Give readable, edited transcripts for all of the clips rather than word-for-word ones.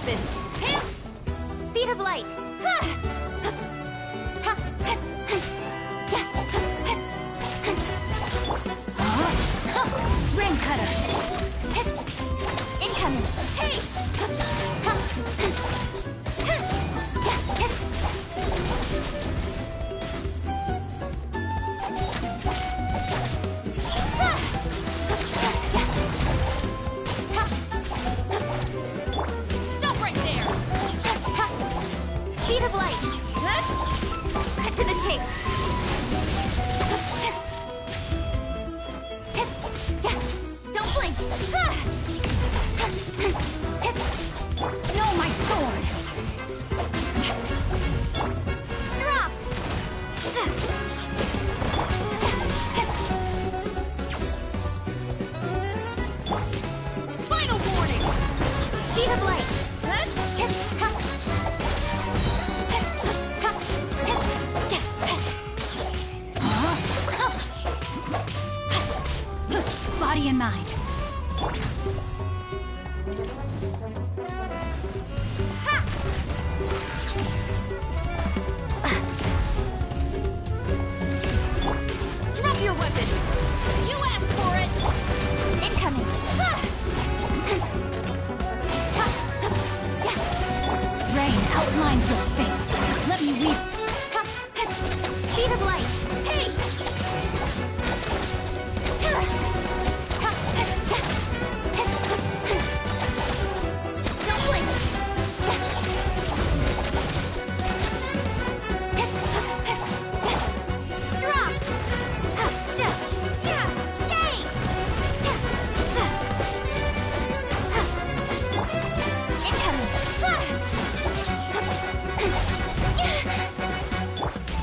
weapons. Speed of light. Rain cutter. Incoming. Hey! Stop right there! Speed of light. Cut to the chase. Don't blink. No, my sword. Drop. Final warning. Speed of light. Body and mind. Drop your weapons. You asked for it. Incoming. Rain outlines your fate. Let me weave. Speed of light. Hey! Don't blink. Drop. Shade. Incoming.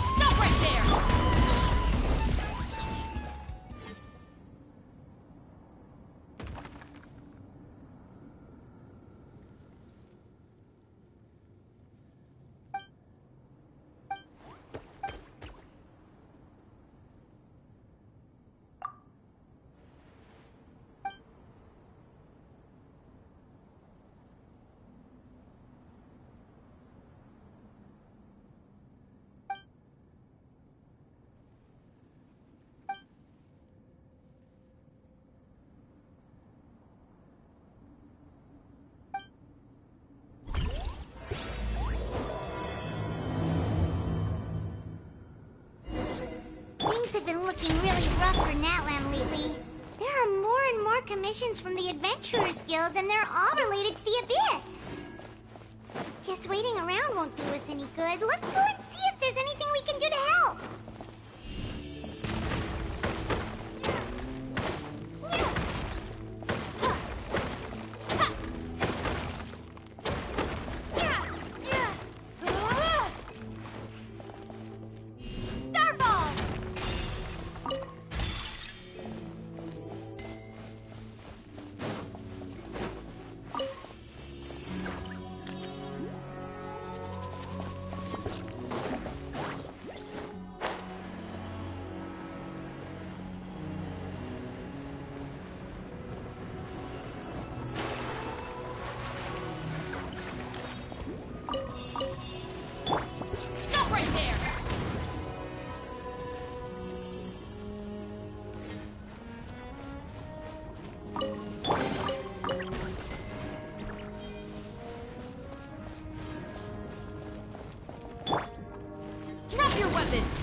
Stop right there. Things have been looking really rough for Natlan lately. There are more and more commissions from the Adventurers Guild, and they're all related to the Abyss. Just waiting around won't do us any good. Let's go and see if there's anything we can do to help. Starball! Stop right there! Drop your weapons!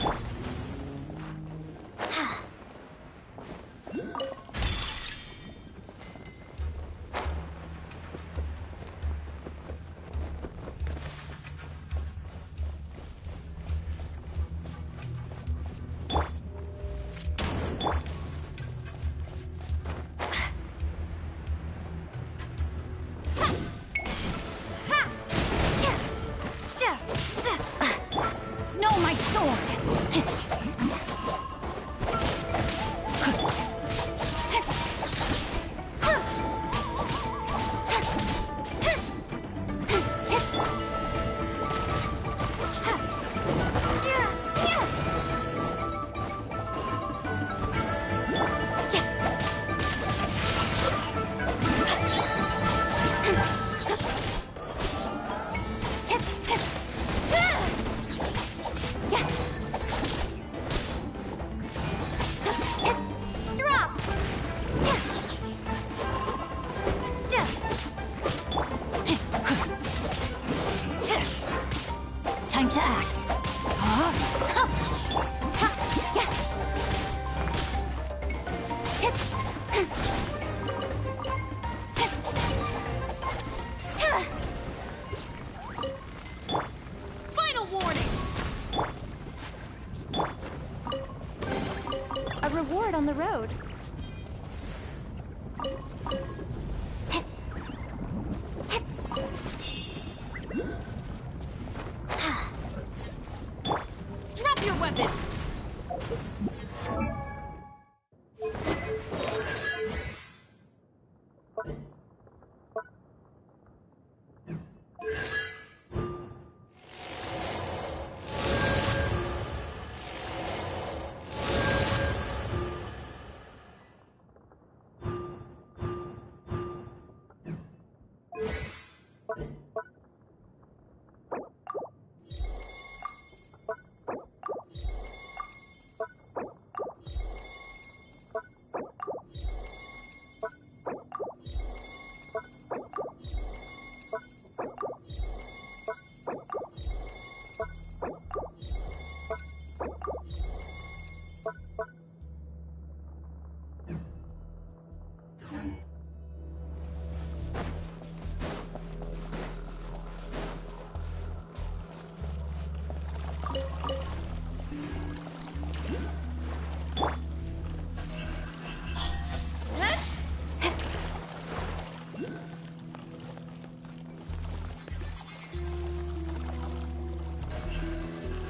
No, my sword! Final warning! A reward on the road. Drop your weapon!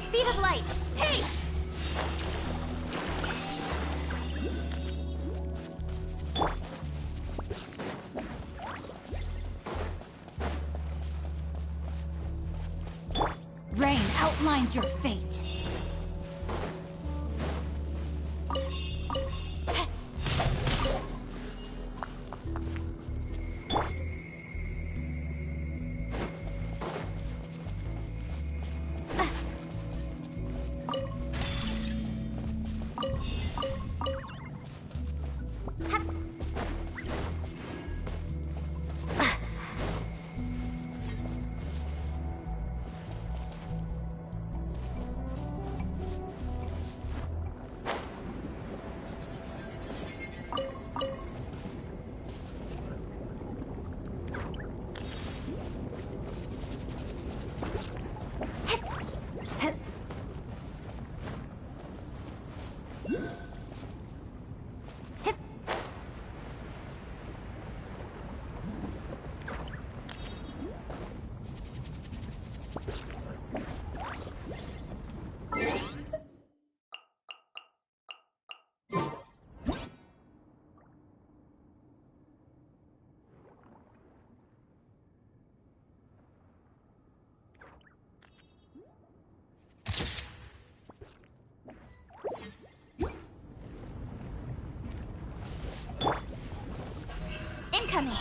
Speed of light! Hey! Rain outlines your fate. Incoming.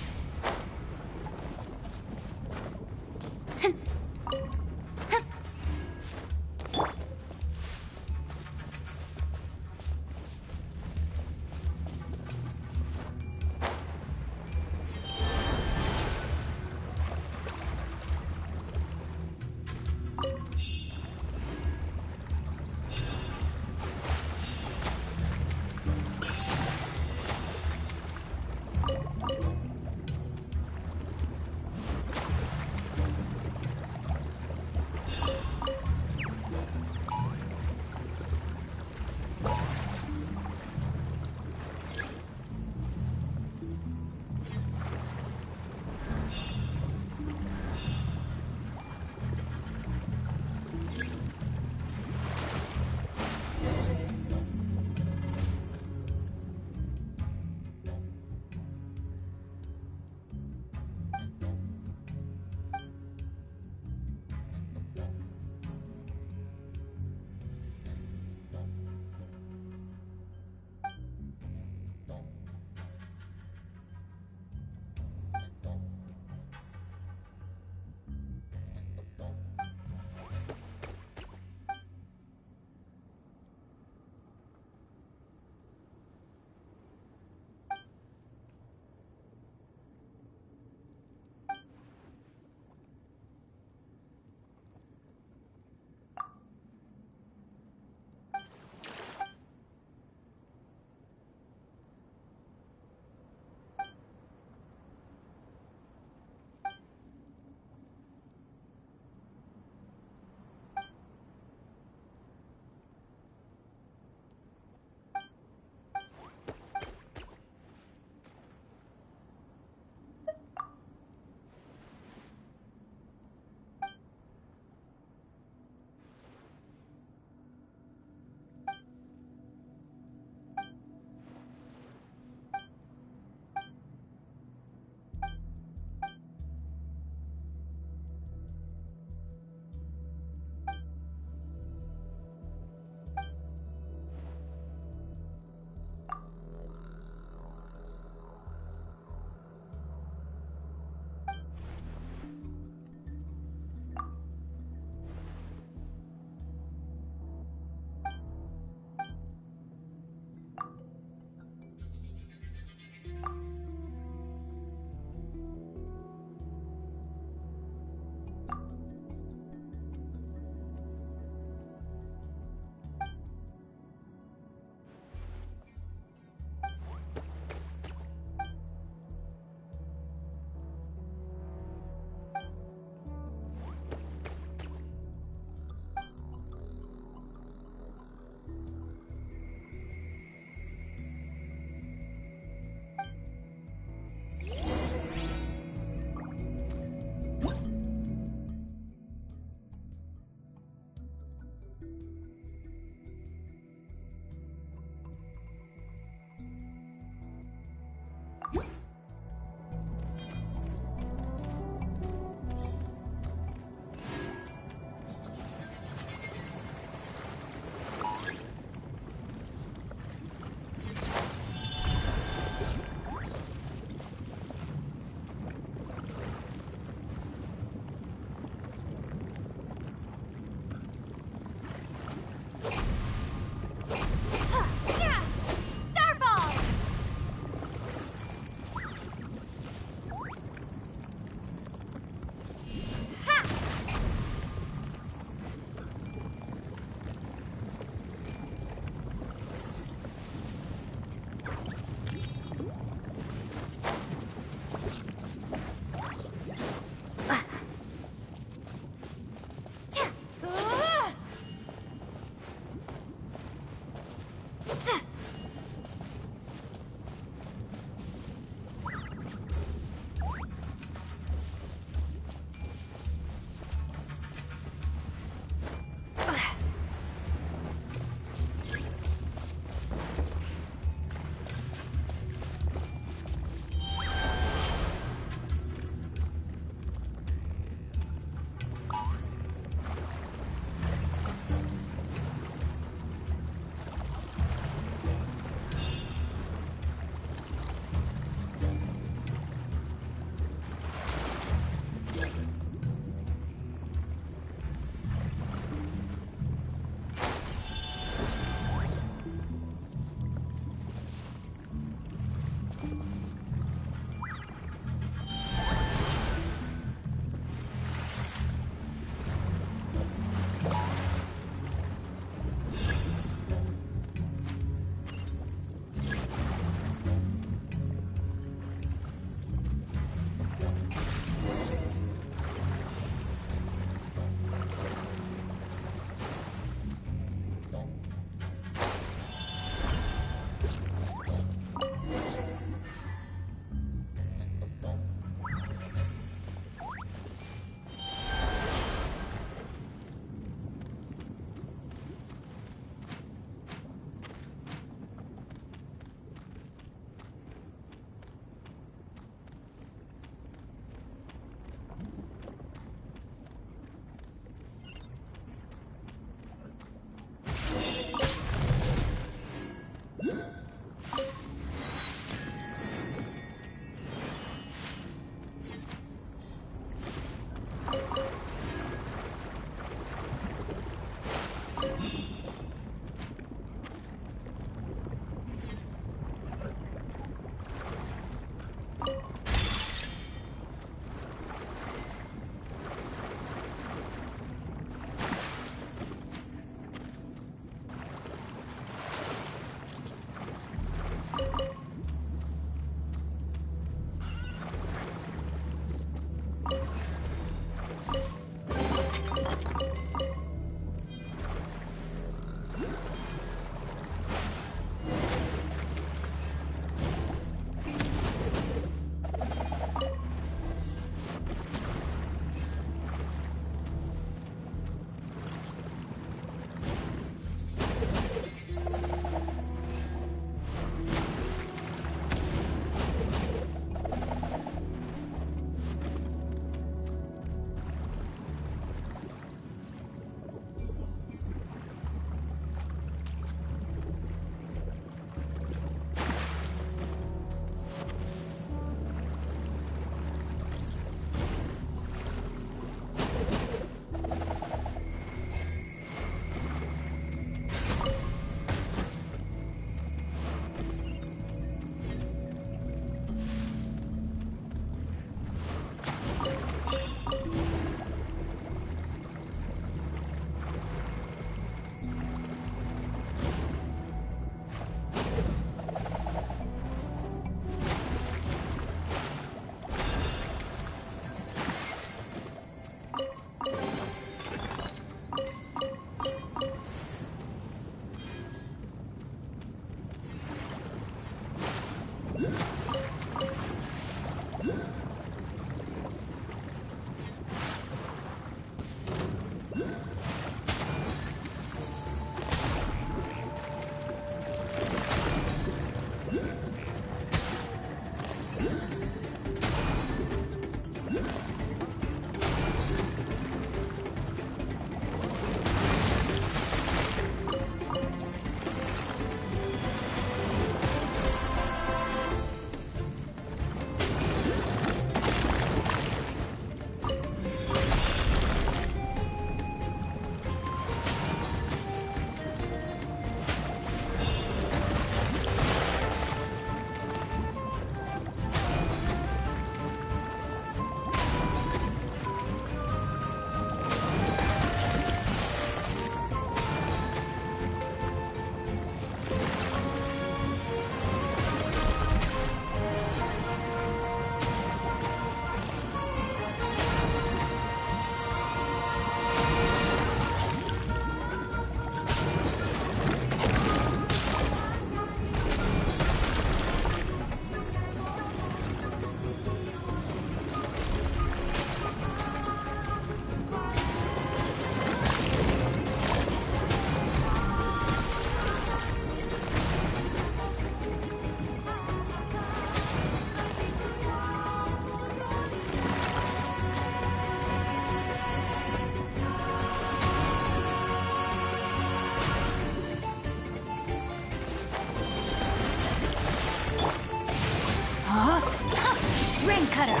better.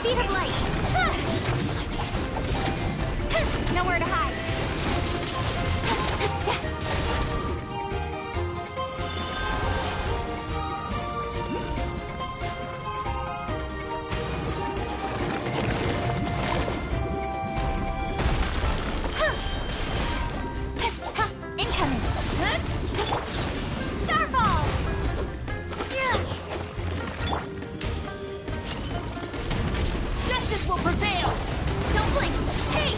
Speed of light. Nowhere to hide. Incoming. Starfall. Justice will prevail. Don't blink. Hey!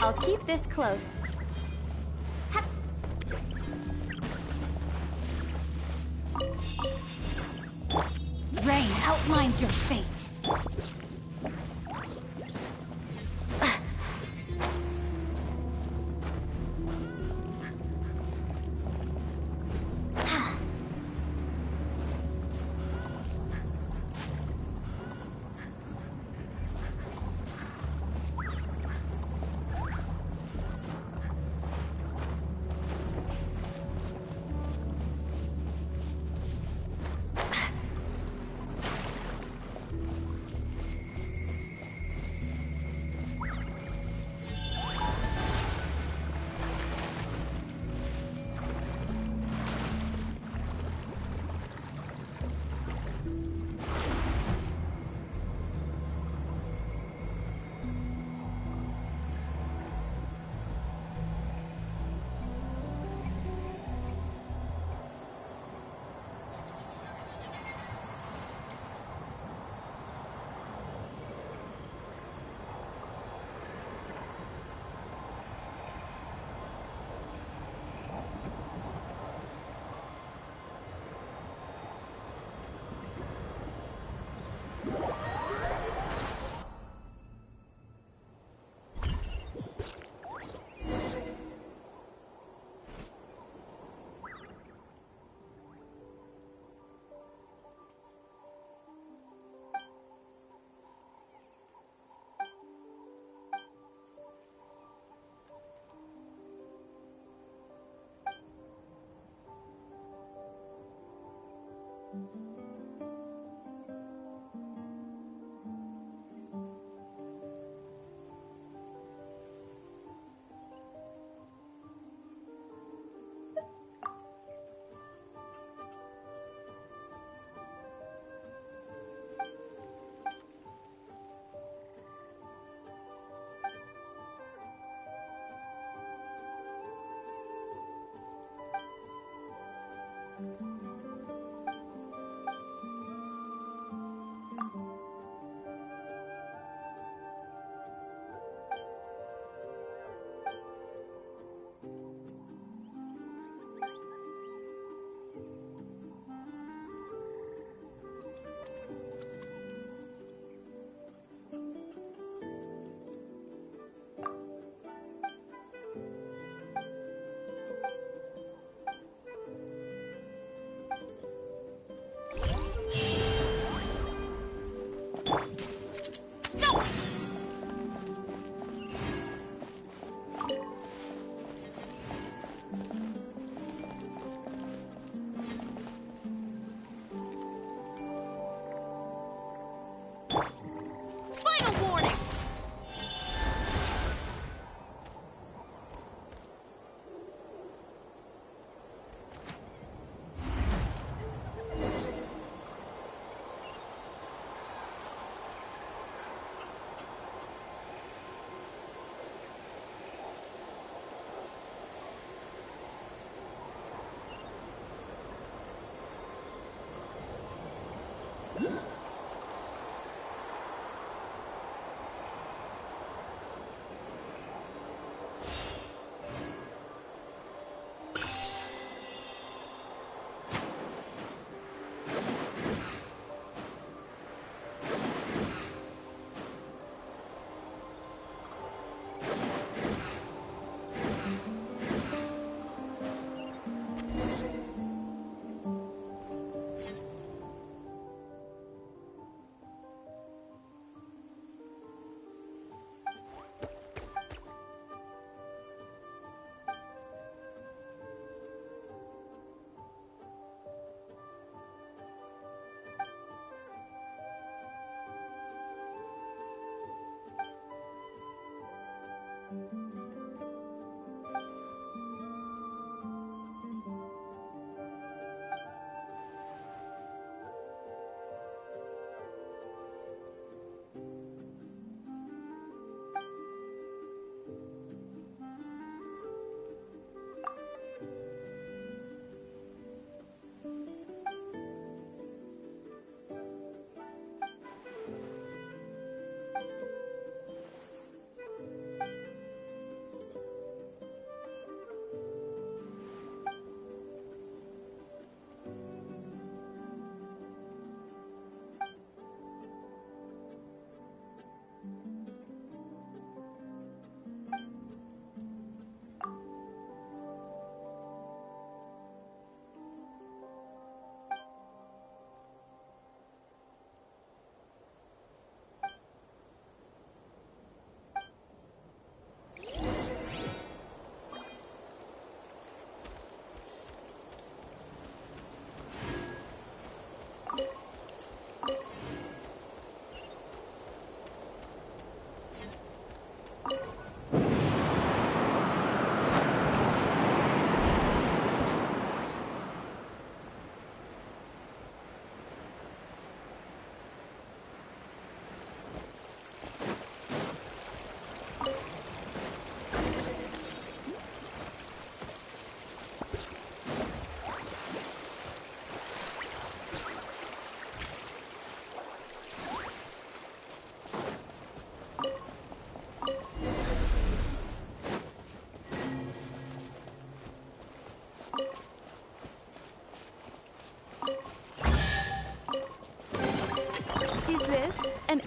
I'll keep this close. Hup. Rain outlines your fate.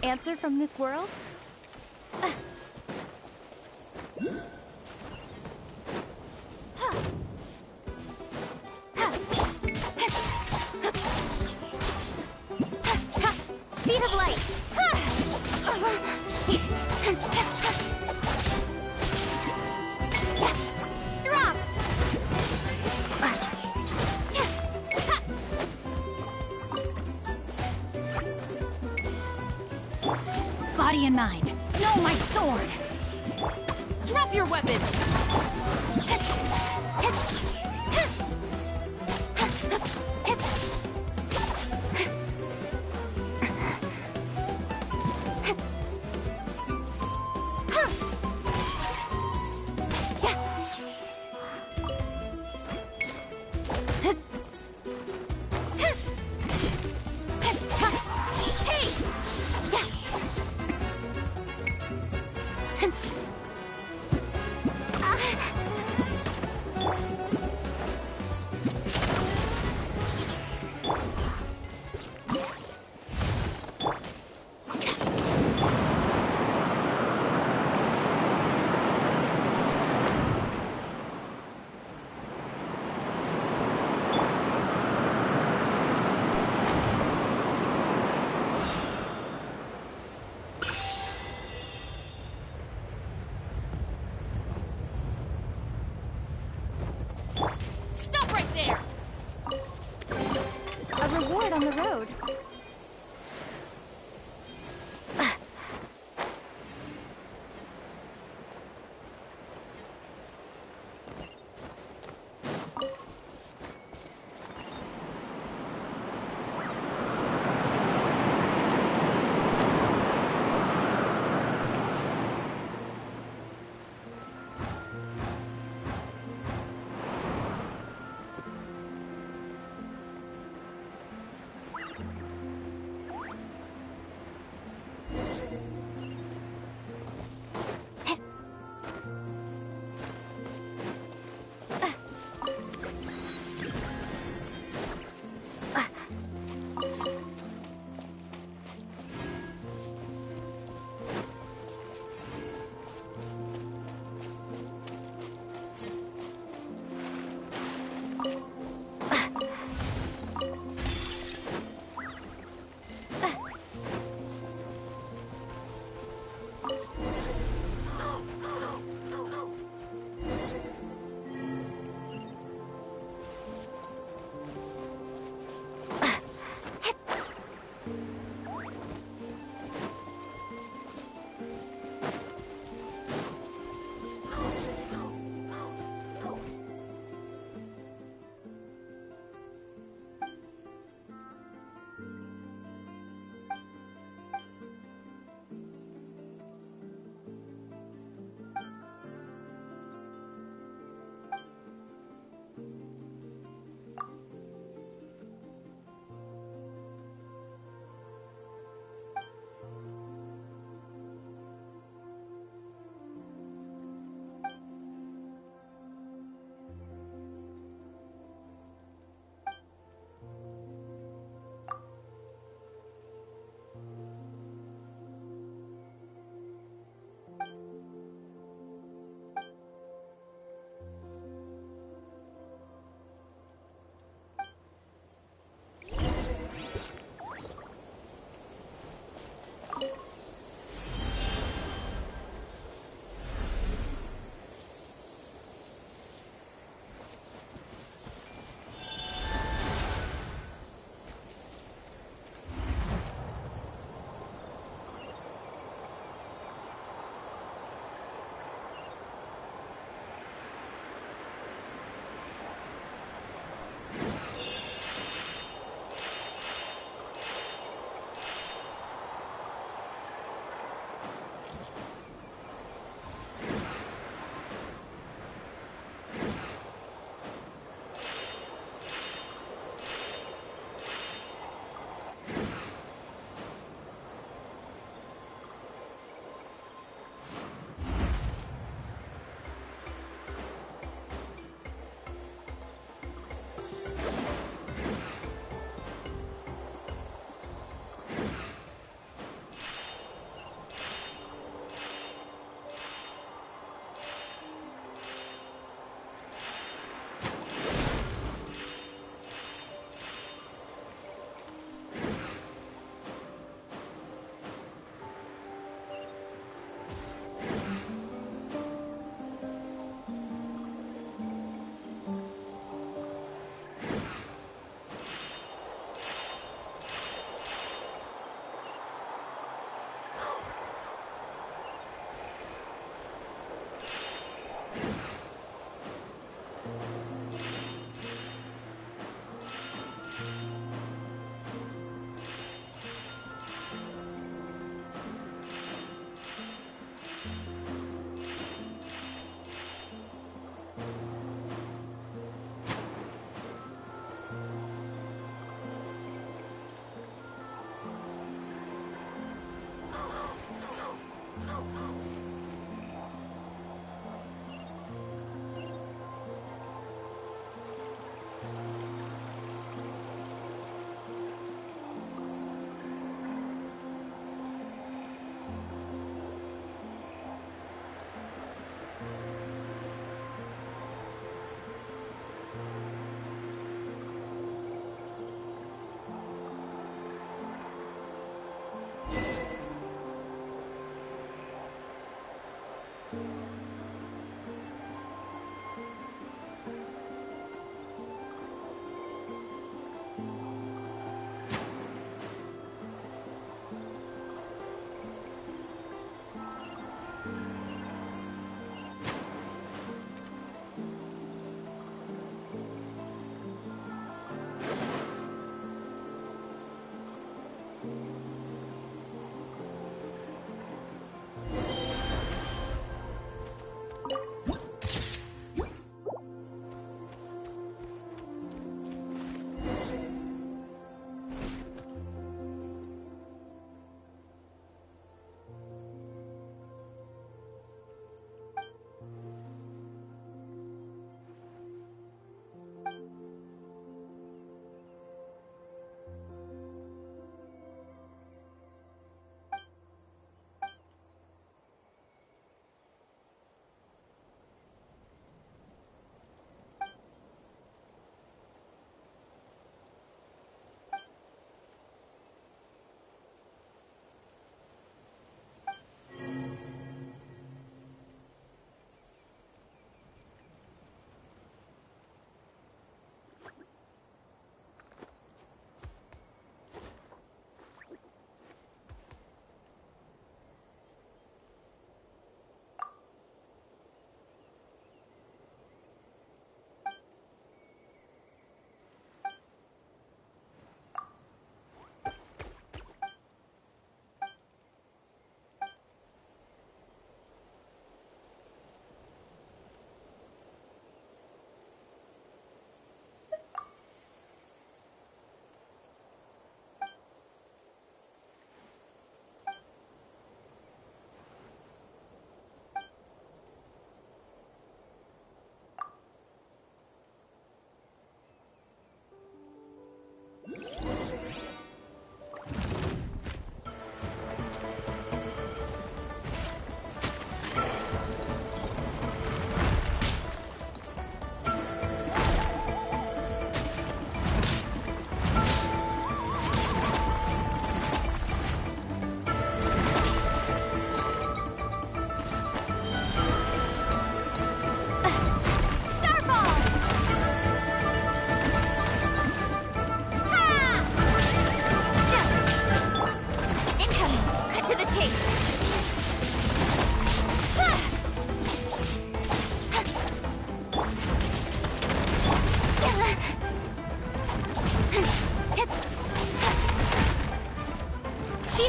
answer from this world? Speed of light! Drop! Body and mind. No, my sword! Drop your weapons!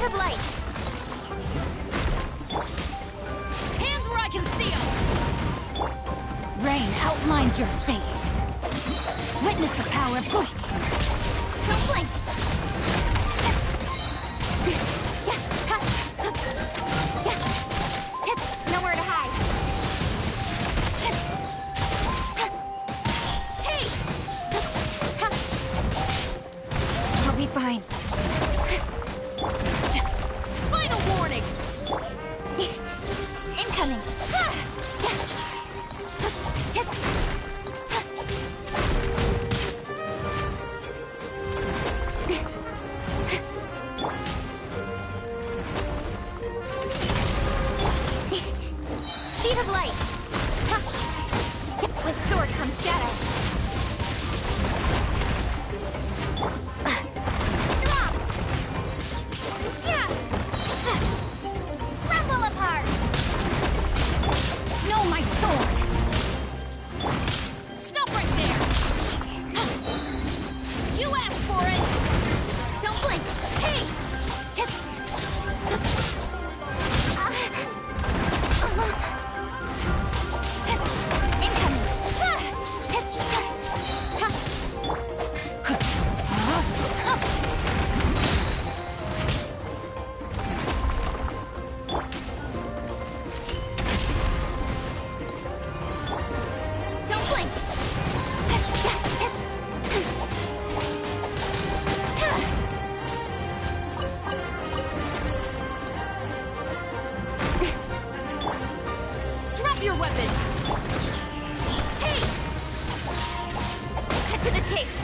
Speed of light. Hands where I can see them. Rain outlines your fate. Witness the power of good. Don't blink. Nowhere to hide. Hey! I'll be fine. Final warning! Incoming! Speed of light! With sword comes shadow. Drop! Yeah! Crumble apart! No, my sword! Stop right there! You asked for it! Don't blink! Hey! Don't blink! Drop your weapons! Hey! Cut to the chase!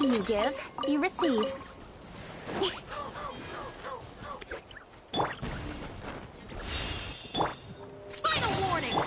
You give, you receive. Final warning!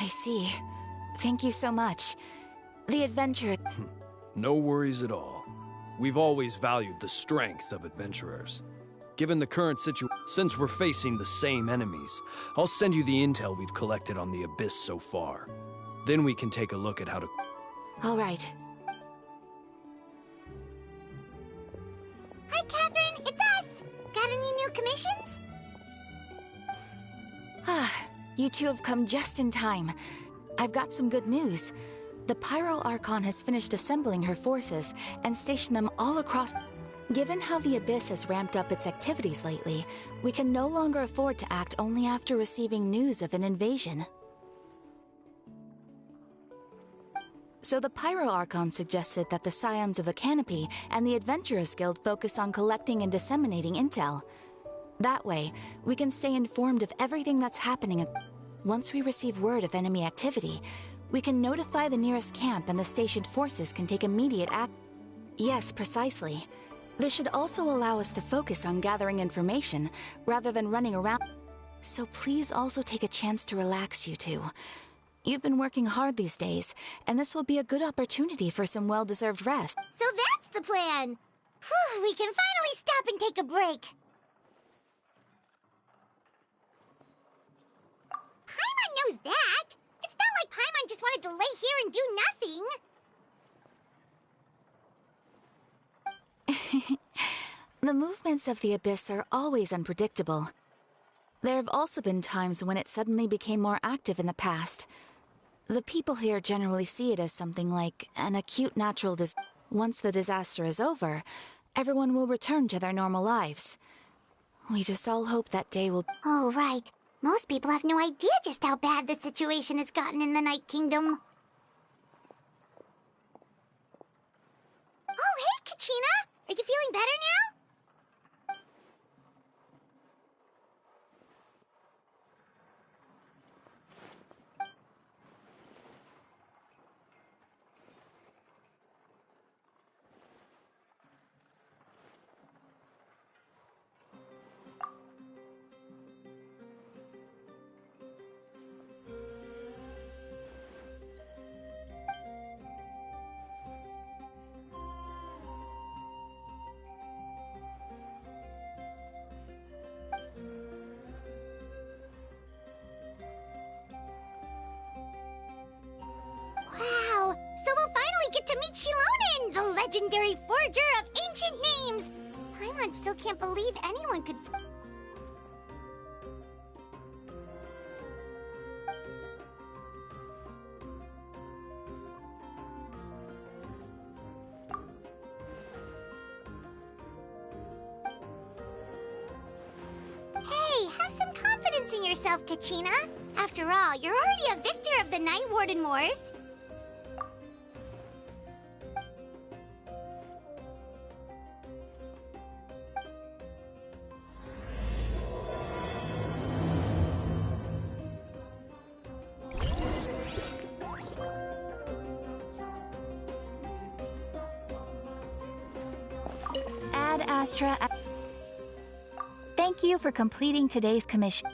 I see. Thank you so much. The adventure... No worries at all. We've always valued the strength of adventurers. Given the current situation, since we're facing the same enemies, I'll send you the intel we've collected on the Abyss so far. Then we can take a look at how to... All right. Hi, Catherine, it's us! Got any new commissions? You two have come just in time. I've got some good news. The Pyro Archon has finished assembling her forces and stationed them all across... Given how the Abyss has ramped up its activities lately, we can no longer afford to act only after receiving news of an invasion. So the Pyro Archon suggested that the Scions of the Canopy and the Adventurers Guild focus on collecting and disseminating intel. That way, we can stay informed of everything that's happening. Once we receive word of enemy activity, we can notify the nearest camp and the stationed forces can take immediate action. Yes, precisely. This should also allow us to focus on gathering information rather than running around. So please also take a chance to relax, you two. You've been working hard these days, and this will be a good opportunity for some well-deserved rest. So that's the plan! Whew, we can finally stop and take a break! Paimon knows that! It's not like Paimon just wanted to lay here and do nothing! The movements of the Abyss are always unpredictable. There have also been times when it suddenly became more active in the past. The people here generally see it as something like an acute natural disaster. Once the disaster is over, everyone will return to their normal lives. We just all hope that day will... Oh, right. Most people have no idea just how bad the situation has gotten in the Night Kingdom. Oh, hey, Kachina! Are you feeling better now? legendary forger of ancient names! Paimon still can't believe anyone could... Hey, have some confidence in yourself, Kachina. After all, you're already a victor of the Night Warden Wars. Ad Astra. Thank you for completing today's commission.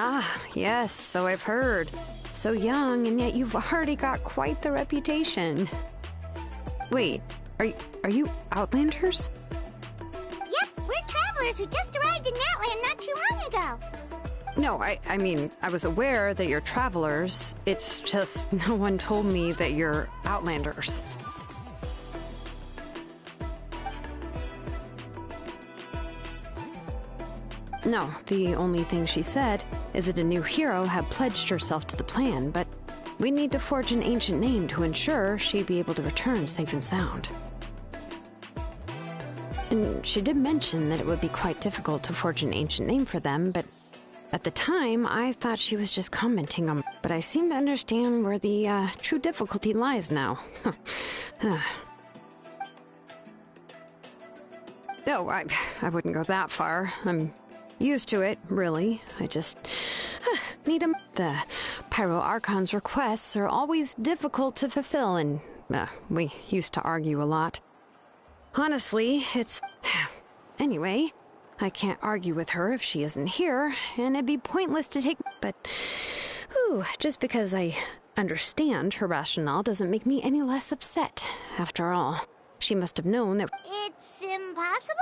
Ah, yes, so I've heard. So young, and yet you've already got quite the reputation. Wait, are you Outlanders? Yep, we're travelers who just arrived in Natland not too long ago. No, I mean, I was aware that you're travelers. It's just no one told me that you're Outlanders. No, the only thing she said is that a new hero had pledged herself to the plan, but we need to forge an ancient name to ensure she'd be able to return safe and sound. And she did mention that it would be quite difficult to forge an ancient name for them, but at the time, I thought she was just commenting on... But I seem to understand where the true difficulty lies now. Oh, I wouldn't go that far. I'm used to it, really. I just need a... The Pyro Archon's requests are always difficult to fulfill, and we used to argue a lot. Honestly, it's... Anyway, I can't argue with her if she isn't here, and it'd be pointless to take... But, just because I understand her rationale doesn't make me any less upset. After all, she must have known that... It's impossible?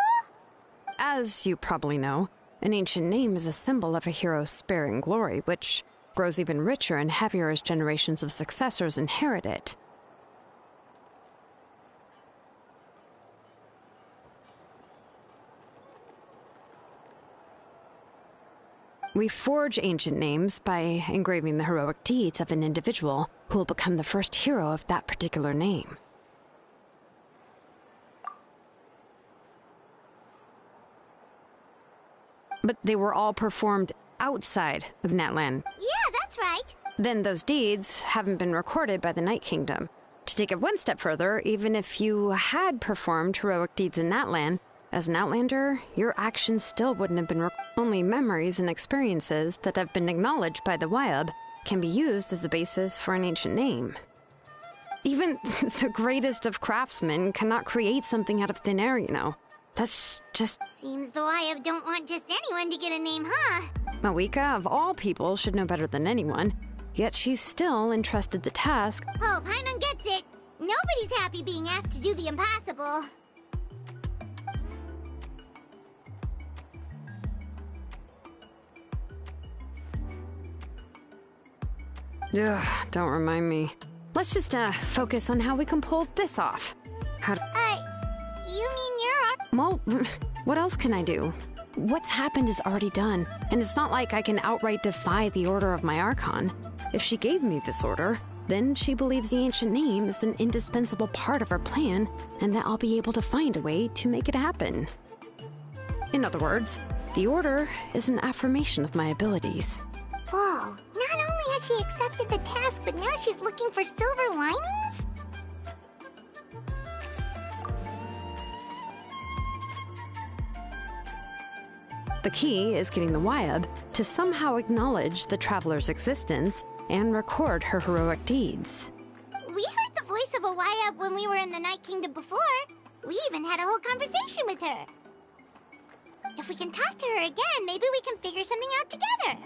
As you probably know, an ancient name is a symbol of a hero's sparing glory, which grows even richer and heavier as generations of successors inherit it. We forge ancient names by engraving the heroic deeds of an individual who will become the first hero of that particular name. But they were all performed outside of Natlan. Yeah, that's right. Then those deeds haven't been recorded by the Night Kingdom. To take it one step further, even if you had performed heroic deeds in Natlan, as an Outlander, your actions still wouldn't have been only memories and experiences that have been acknowledged by the Wyab can be used as a basis for an ancient name. Even the greatest of craftsmen cannot create something out of thin air, you know. That's just... Seems the Wyab don't want just anyone to get a name, huh? Mawika, of all people, should know better than anyone. Yet she's still entrusted the task... Oh, Paimon gets it. Nobody's happy being asked to do the impossible. Ugh, don't remind me. Let's just, focus on how we can pull this off. You mean you're our... Well, what else can I do? What's happened is already done, and it's not like I can outright defy the order of my Archon. If she gave me this order, then she believes the ancient name is an indispensable part of her plan, and that I'll be able to find a way to make it happen. In other words, the order is an affirmation of my abilities. Whoa, not only has she accepted the task, but now she's looking for silver linings? The key is getting the Wyab to somehow acknowledge the traveler's existence and record her heroic deeds. We heard the voice of a Wyab when we were in the Night Kingdom before. We even had a whole conversation with her. If we can talk to her again, maybe we can figure something out together.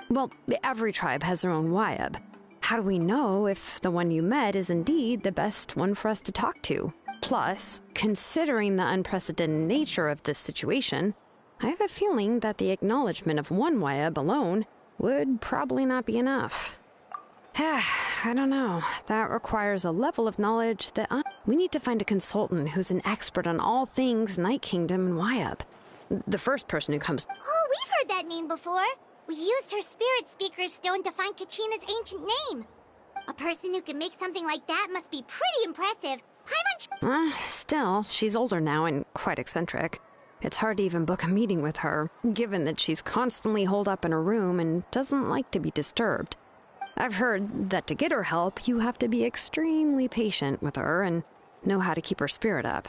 Well, every tribe has their own Wyab. How do we know if the one you met is indeed the best one for us to talk to? Plus, considering the unprecedented nature of this situation, I have a feeling that the acknowledgement of one Wyab alone would probably not be enough. I don't know. That requires a level of knowledge that we need to find a consultant who's an expert on all things Night Kingdom and Wyab. The first person who comes... Oh, we've heard that name before. We used her Spirit Speaker's stone to find Kachina's ancient name. A person who can make something like that must be pretty impressive. Still, she's older now and quite eccentric. It's hard to even book a meeting with her, given that she's constantly holed up in her room and doesn't like to be disturbed. I've heard that to get her help, you have to be extremely patient with her and know how to keep her spirit up.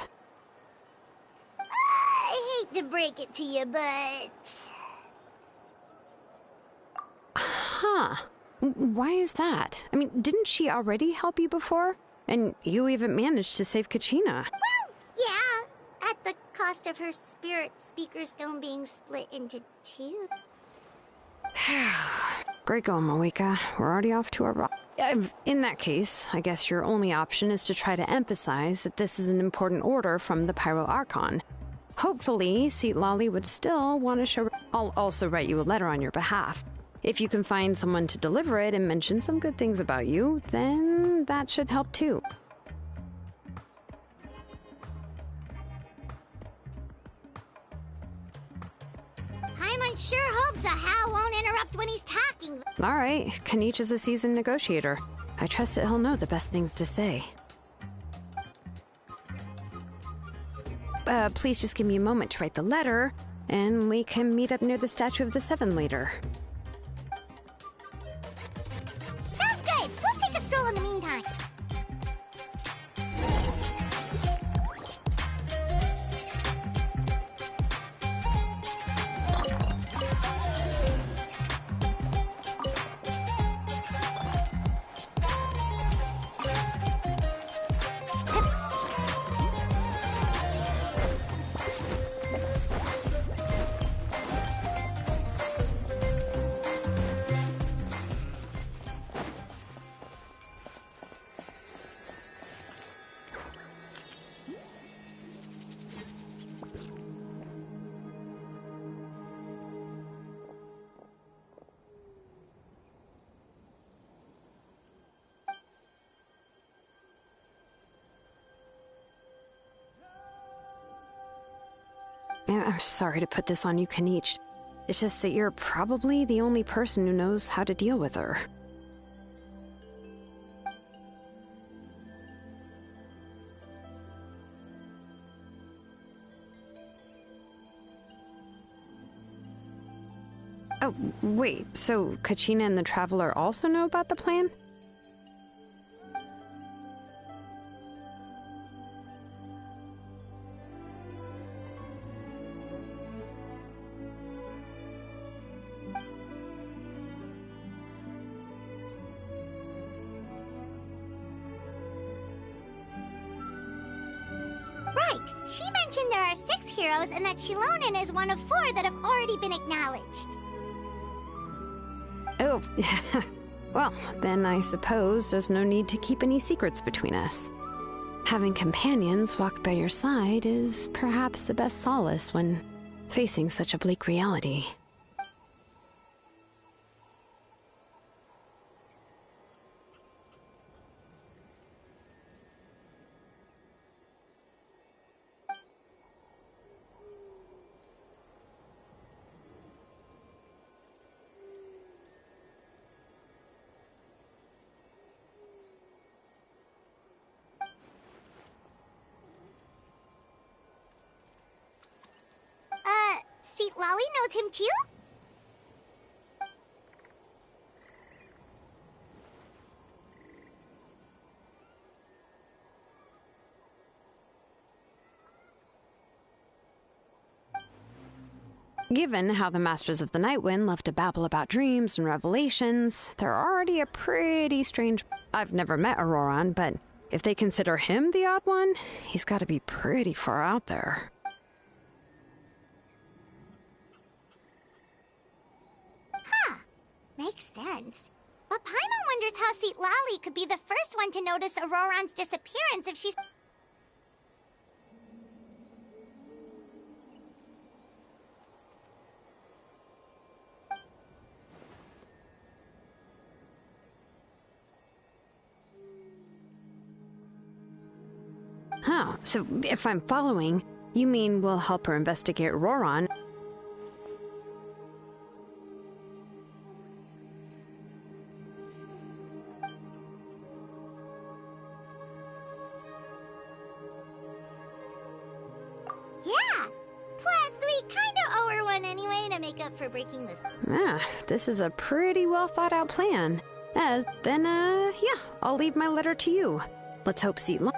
I hate to break it to you, but... Huh. Why is that? I mean, didn't she already help you before? And you even managed to save Kachina. Well, yeah, at the cost of her Spirit Speaker stone being split into two. Great going, Moeka. We're already off to our... In that case, I guess your only option is to try to emphasize that this is an important order from the Pyro Archon. Hopefully, Seat Lolly would still want to show... I'll also write you a letter on your behalf. If you can find someone to deliver it and mention some good things about you, then that should help too. Paimon sure hopes a Hal won't interrupt when he's talking. All right, Kanich is a seasoned negotiator. I trust that he'll know the best things to say. Please just give me a moment to write the letter, and we can meet up near the Statue of the Seven later. Sounds good. We'll take a stroll in the meantime. I'm sorry to put this on you, Kanich. It's just that you're probably the only person who knows how to deal with her. Oh, wait, so Kachina and the Traveler also know about the plan? Right. She mentioned there are 6 heroes and that Shilonen is one of 4 that have already been acknowledged. Oh, well, then I suppose there's no need to keep any secrets between us. Having companions walk by your side is perhaps the best solace when facing such a bleak reality. knows him too? Given how the Masters of the Nightwind love to babble about dreams and revelations, they're already a pretty strange... I've never met Auroran, but if they consider him the odd one, he's got to be pretty far out there. Huh. Makes sense. But Paimon wonders how Citlali could be the first one to notice Auroran's disappearance if she's... Huh, so if I'm following, you mean we'll help her investigate Auroran? Yeah! Plus, we kinda owe her one anyway to make up for breaking this. Ah, this is a pretty well thought out plan. Then, yeah, I'll leave my letter to you. Let's hope Citlali...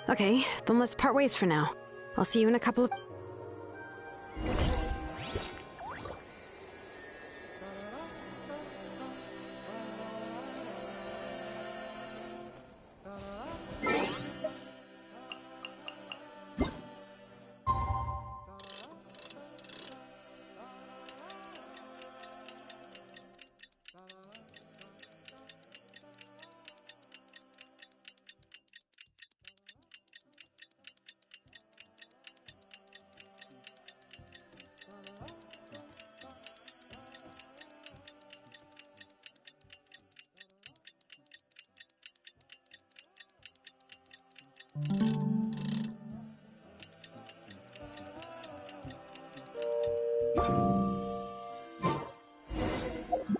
Okay, then let's part ways for now. I'll see you in a couple of...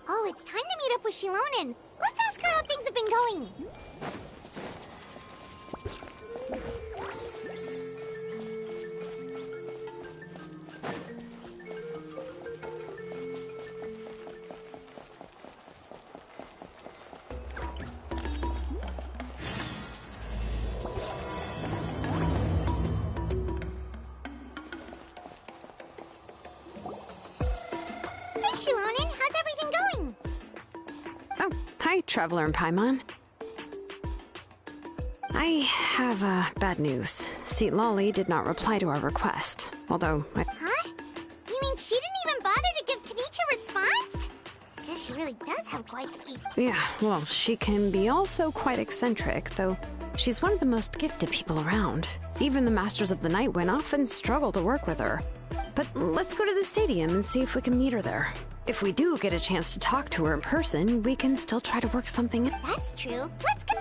Oh, it's time to meet up with Shilonen. Let's ask her how things have been going. Hey, Shilonen, how's everything going? Oh, hi, Traveler and Paimon. I have, bad news. Citlali did not reply to our request, although Huh? You mean she didn't even bother to give Kanicha a response? Guess she really does have quite the... Yeah, well, she can be also quite eccentric, though she's one of the most gifted people around. Even the Masters of the Nightwind often struggle to work with her. But let's go to the stadium and see if we can meet her there. If we do get a chance to talk to her in person, we can still try to work something out. That's true. Let's go.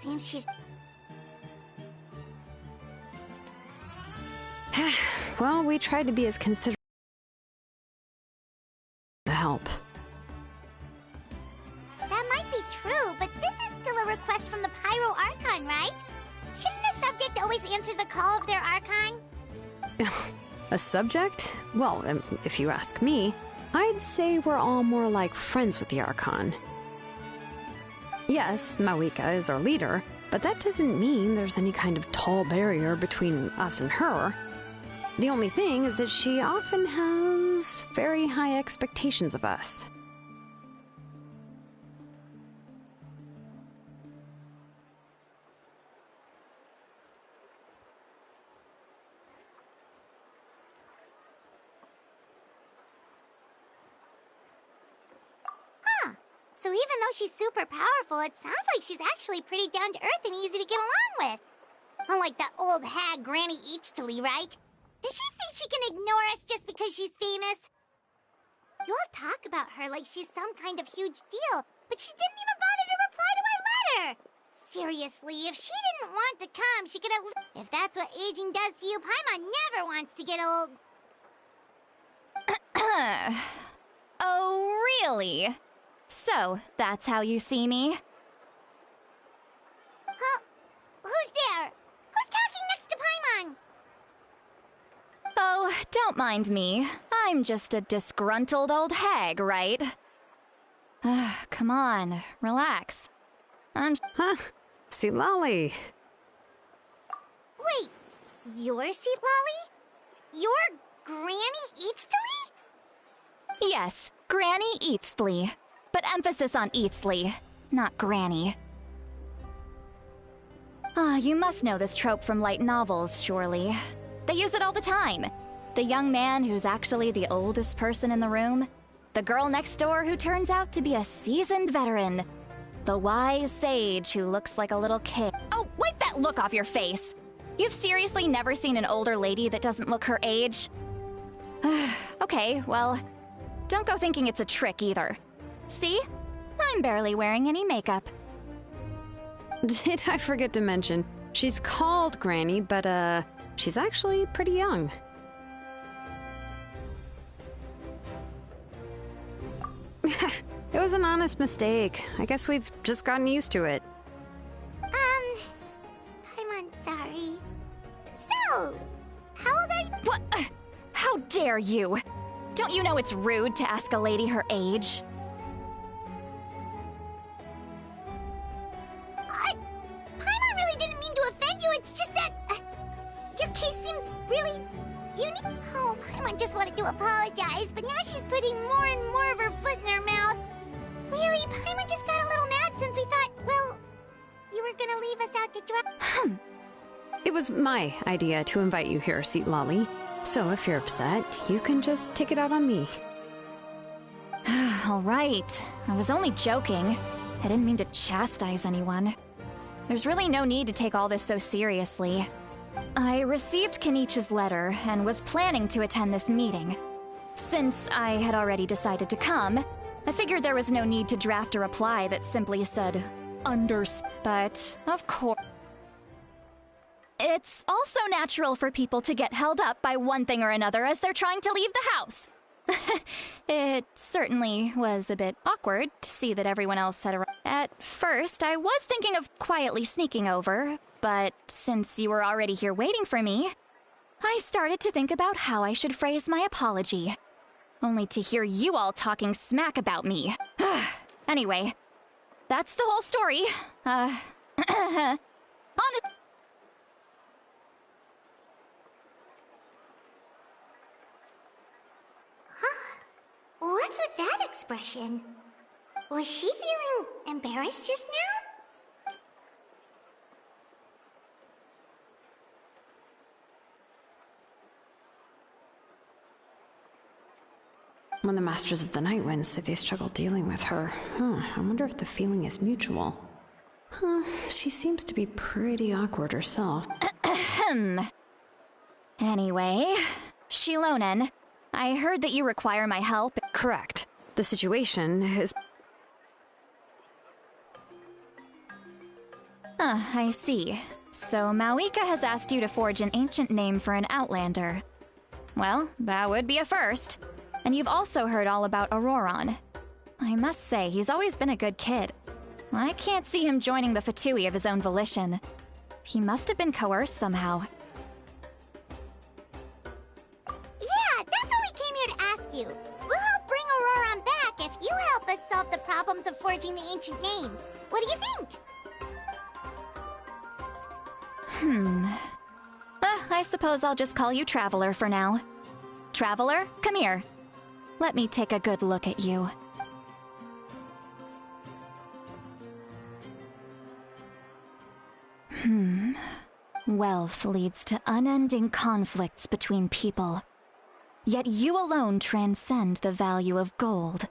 Seems she's... Well, we tried to be as considerate to help. That might be true, but this is still a request from the Pyro Archon, right? Shouldn't a subject always answer the call of their Archon? A subject? Well, if you ask me, I'd say we're all more like friends with the Archon. Yes, Mawika is our leader, but that doesn't mean there's any kind of tall barrier between us and her. The only thing is that she often has very high expectations of us. So even though she's super powerful, it sounds like she's actually pretty down to earth and easy to get along with. Unlike that old hag Granny Eachtley, right? Does she think she can ignore us just because she's famous? You all talk about her like she's some kind of huge deal, but she didn't even bother to reply to our letter! Seriously, if she didn't want to come, she could have... If that's what aging does to you, Paimon never wants to get old. Oh, really? So, that's how you see me? Who's there? Who's talking next to Paimon? Oh, don't mind me. I'm just a disgruntled old hag, right? Come on, relax. Huh? See, Lolly. Wait, you're Seat Lolly? You're Granny Eachtley? Yes, Granny Eastly. But emphasis on Eastly, not Granny. You must know this trope from light novels, surely. They use it all the time. The young man who's actually the oldest person in the room. The girl next door who turns out to be a seasoned veteran. The wise sage who looks like a little kid. Oh, wipe that look off your face! You've seriously never seen an older lady that doesn't look her age? Okay, well, don't go thinking it's a trick either. See? I'm barely wearing any makeup. Did I forget to mention, she's called Granny, but, she's actually pretty young. It was an honest mistake. I guess we've just gotten used to it. I'm sorry. So, how old are you? What? How dare you? Don't you know it's rude to ask a lady her age? Paimon really didn't mean to offend you, it's just that... your case seems really unique. Oh, Paimon just wanted to apologize, but now she's putting more and more of her foot in her mouth. Really, Paimon just got a little mad since we thought, well, you were gonna leave us out to dry. It was my idea to invite you here, Seat Lolly. So if you're upset, you can just take it out on me. All right. I was only joking. I didn't mean to chastise anyone. There's really no need to take all this so seriously. I received Kenichi's letter and was planning to attend this meeting. Since I had already decided to come, I figured there was no need to draft a reply that simply said, but, of course... It's also natural for people to get held up by one thing or another as they're trying to leave the house. It certainly was a bit awkward to see that everyone else had arrived. At first, I was thinking of quietly sneaking over, but since you were already here waiting for me, I started to think about how I should phrase my apology. Only to hear you all talking smack about me. Anyway, that's the whole story. What's with that expression? Was she feeling embarrassed just now? When the Masters of the Night Wind said they struggled dealing with her, I wonder if the feeling is mutual. She seems to be pretty awkward herself. Anyway, Shilonen, I heard that you require my help. Correct. The situation is... I see. So Mawika has asked you to forge an ancient name for an outlander. Well, that would be a first. And you've also heard all about Auroron. I must say, he's always been a good kid. I can't see him joining the Fatui of his own volition. He must have been coerced somehow. Yeah, that's what we came here to ask you. We'll help bring Auroron back if you help us solve the problems of forging the ancient name. What do you think? I suppose I'll just call you Traveler for now. Traveler, come here. Let me take a good look at you. Wealth leads to unending conflicts between people. Yet you alone transcend the value of gold.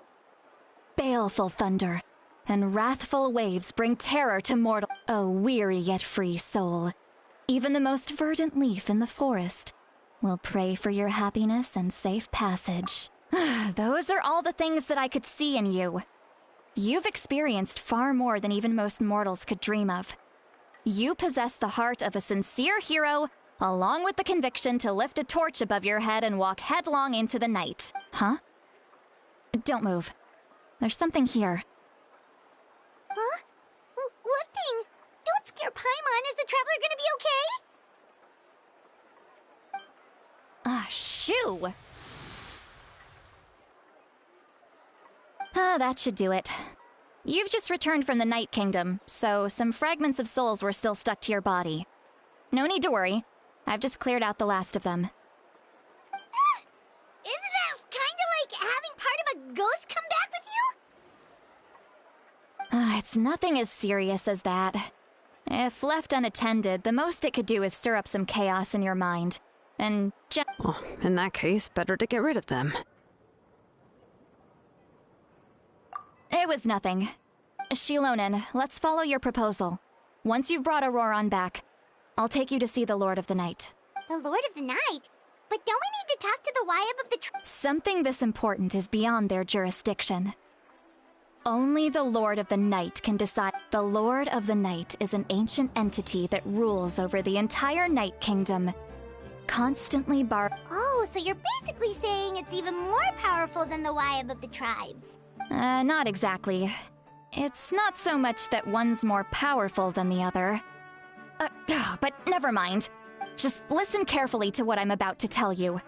Baleful thunder and wrathful waves bring terror to mortal. A weary yet free soul. Even the most verdant leaf in the forest will pray for your happiness and safe passage. Those are all the things that I could see in you. You've experienced far more than even most mortals could dream of. You possess the heart of a sincere hero, along with the conviction to lift a torch above your head and walk headlong into the night. Huh? Don't move. There's something here. Huh? What thing? Don't scare Paimon. Is the Traveler gonna be okay? Shoo! That should do it. You've just returned from the Night Kingdom, so some fragments of souls were still stuck to your body. No need to worry. I've just cleared out the last of them. Isn't that kinda like having part of a ghost come back with you? It's nothing as serious as that. If left unattended, the most it could do is stir up some chaos in your mind. And Well, in that case, better to get rid of them. it was nothing. Shilonen, let's follow your proposal. Once you've brought Auroron back, I'll take you to see the Lord of the Night. The Lord of the Night? But don't we need to talk to the Wyab of the Something this important is beyond their jurisdiction. Only the Lord of the Night can decide. The Lord of the Night is an ancient entity that rules over the entire Night Kingdom. Constantly Oh, so you're basically saying it's even more powerful than the Wyab of the tribes. Not exactly. It's not so much that one's more powerful than the other. But never mind. Just listen carefully to what I'm about to tell you.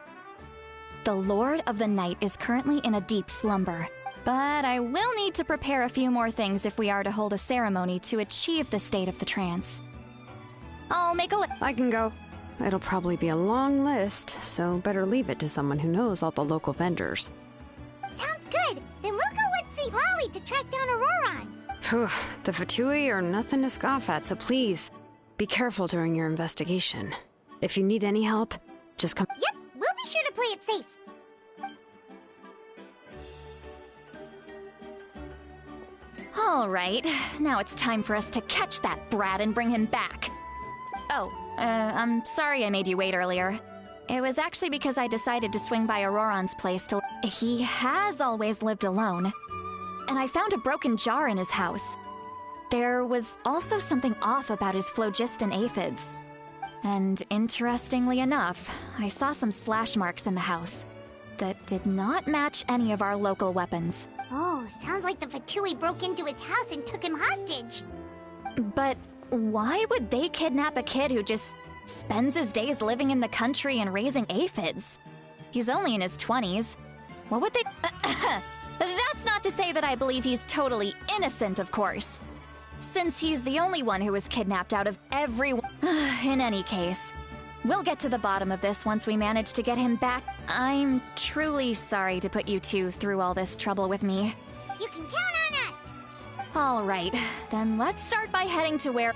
The Lord of the Night is currently in a deep slumber, but I will need to prepare a few more things if we are to hold a ceremony to achieve the state of the trance. I'll make a list. I can go. It'll probably be a long list, so better leave it to someone who knows all the local vendors. Sounds good. Then we'll go with St. Lolly to track down Auroron. Phew, the Fatui are nothing to scoff at, so please, be careful during your investigation. If you need any help, just come. Yep, we'll be sure to play it safe. All right, now it's time for us to catch that brat and bring him back. Oh, I'm sorry I made you wait earlier. It was actually because I decided to swing by Auroron's place to... He has always lived alone. And I found a broken jar in his house. There was also something off about his phlogiston aphids. And interestingly enough, I saw some slash marks in the house that did not match any of our local weapons. Oh, sounds like the Fatui broke into his house and took him hostage. But why would they kidnap a kid who just spends his days living in the country and raising aphids? He's only in his 20s. What would they... That's not to say that I believe he's totally innocent, of course. Since he's the only one who was kidnapped out of everyone... In any case, we'll get to the bottom of this once we manage to get him back. I'm truly sorry to put you two through all this trouble with me. You can count on us! All right, then let's start by heading to where...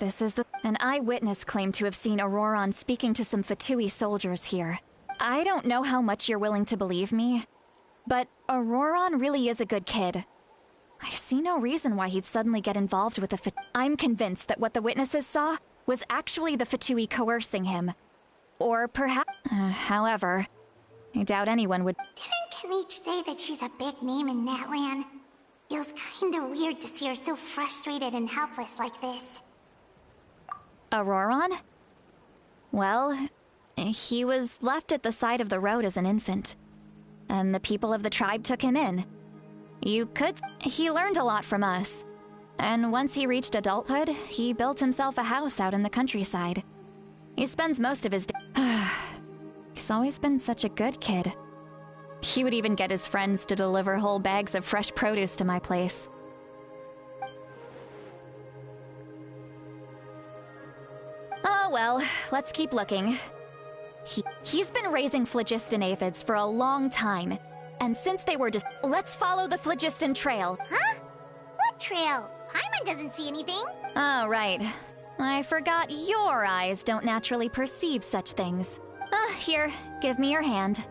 This is an eyewitness claimed to have seen Auroron speaking to some Fatui soldiers here. I don't know how much you're willing to believe me, but Auroron really is a good kid. I see no reason why he'd suddenly get involved with the I'm convinced that what the witnesses saw was actually the Fatui coercing him. Or perhaps... however, I doubt anyone would... Didn't Kanich say that she's a big name in Natlan? Feels kinda weird to see her so frustrated and helpless like this. Auroron? Well, he was left at the side of the road as an infant, and the people of the tribe took him in. He learned a lot from us, and once he reached adulthood, he built himself a house out in the countryside. He spends most of his He's always been such a good kid. He would even get his friends to deliver whole bags of fresh produce to my place. Oh well, let's keep looking. He's been raising phlogiston aphids for a long time, and since they were let's follow the phlogiston trail. Huh? What trail? Paimon doesn't see anything. Oh, right. I forgot your eyes don't naturally perceive such things. Here, give me your hand.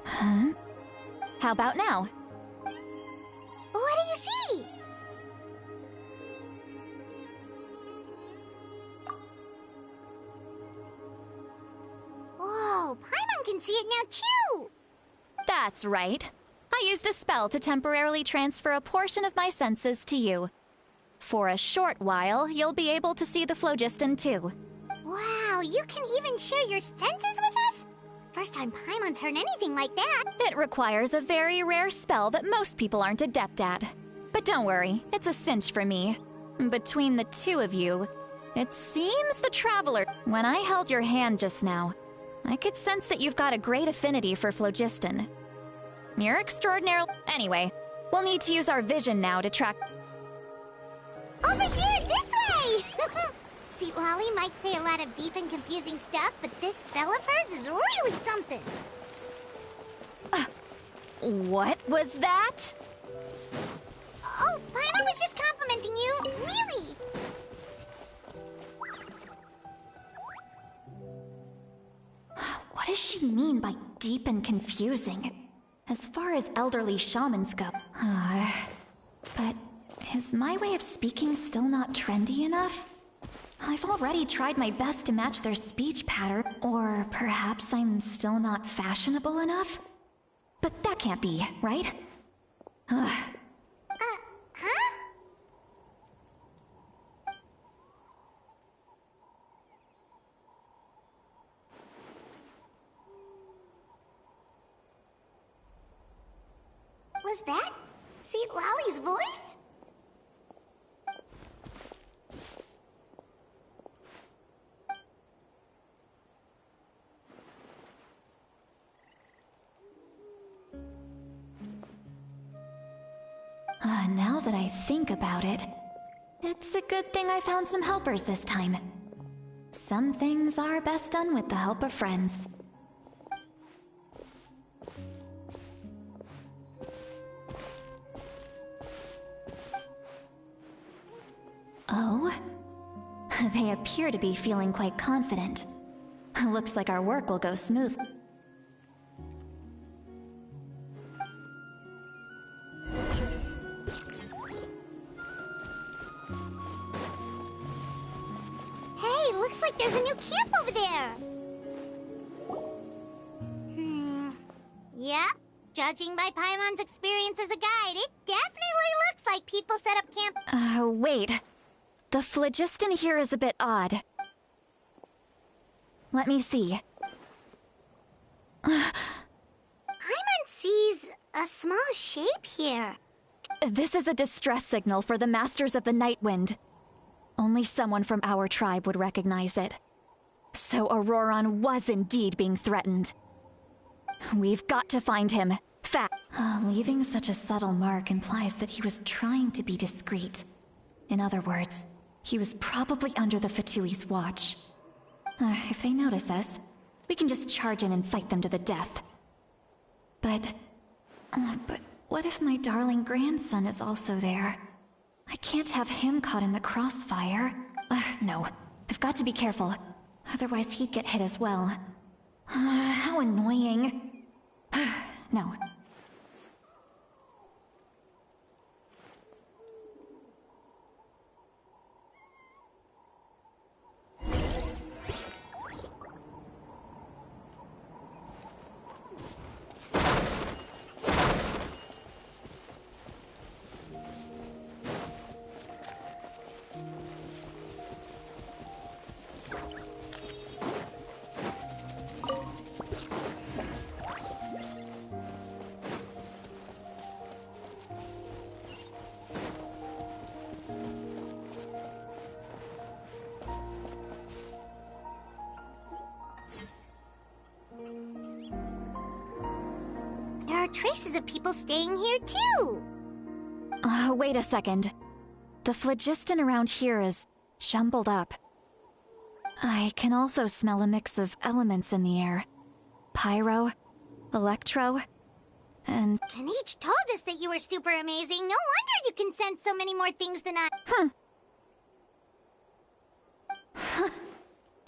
Huh? How about now? What do you see? Whoa, Paimon can see it now too! That's right. I used a spell to temporarily transfer a portion of my senses to you. For a short while, you'll be able to see the phlogiston too. Wow, you can even share your senses with us? First time Paimon's heard anything like that. It requires a very rare spell that most people aren't adept at. But don't worry, it's a cinch for me. Between the two of you, it seems the Traveler... When I held your hand just now, I could sense that you've got a great affinity for phlogiston. You're extraordinary... Anyway, we'll need to use our vision now to track... Over here, this way! See, Lolly might say a lot of deep and confusing stuff, but this spell of hers is really something. What was that? Oh, Paimon was just complimenting you. Really? What does she mean by deep and confusing? As far as elderly shamans go... But is my way of speaking still not trendy enough? I've already tried my best to match their speech pattern, or perhaps I'm still not fashionable enough? But that can't be, right? Huh? Was that Seat Lolly's voice? Now that I think about it, it's a good thing I found some helpers this time. Some things are best done with the help of friends. Oh? They appear to be feeling quite confident. Looks like our work will go smooth. Looks like there's a new camp over there. Yep. Judging by Paimon's experience as a guide, it definitely looks like people set up camp. Wait. The phlogiston here is a bit odd. Let me see. Paimon sees a small shape here. This is a distress signal for the Masters of the Night Wind. Only someone from our tribe would recognize it. So Auroron was indeed being threatened. We've got to find him, Leaving such a subtle mark implies that he was trying to be discreet. In other words, he was probably under the Fatui's watch. If they notice us, we can just charge in and fight them to the death. But what if my darling grandson is also there? I can't have him caught in the crossfire. No, I've got to be careful. Otherwise he'd get hit as well. How annoying. No. There are traces of people staying here too. Wait a second. The phlogiston around here is jumbled up. I can also smell a mix of elements in the air. Pyro, electro, and... Kanich told us that you were super amazing. No wonder you can sense so many more things than I...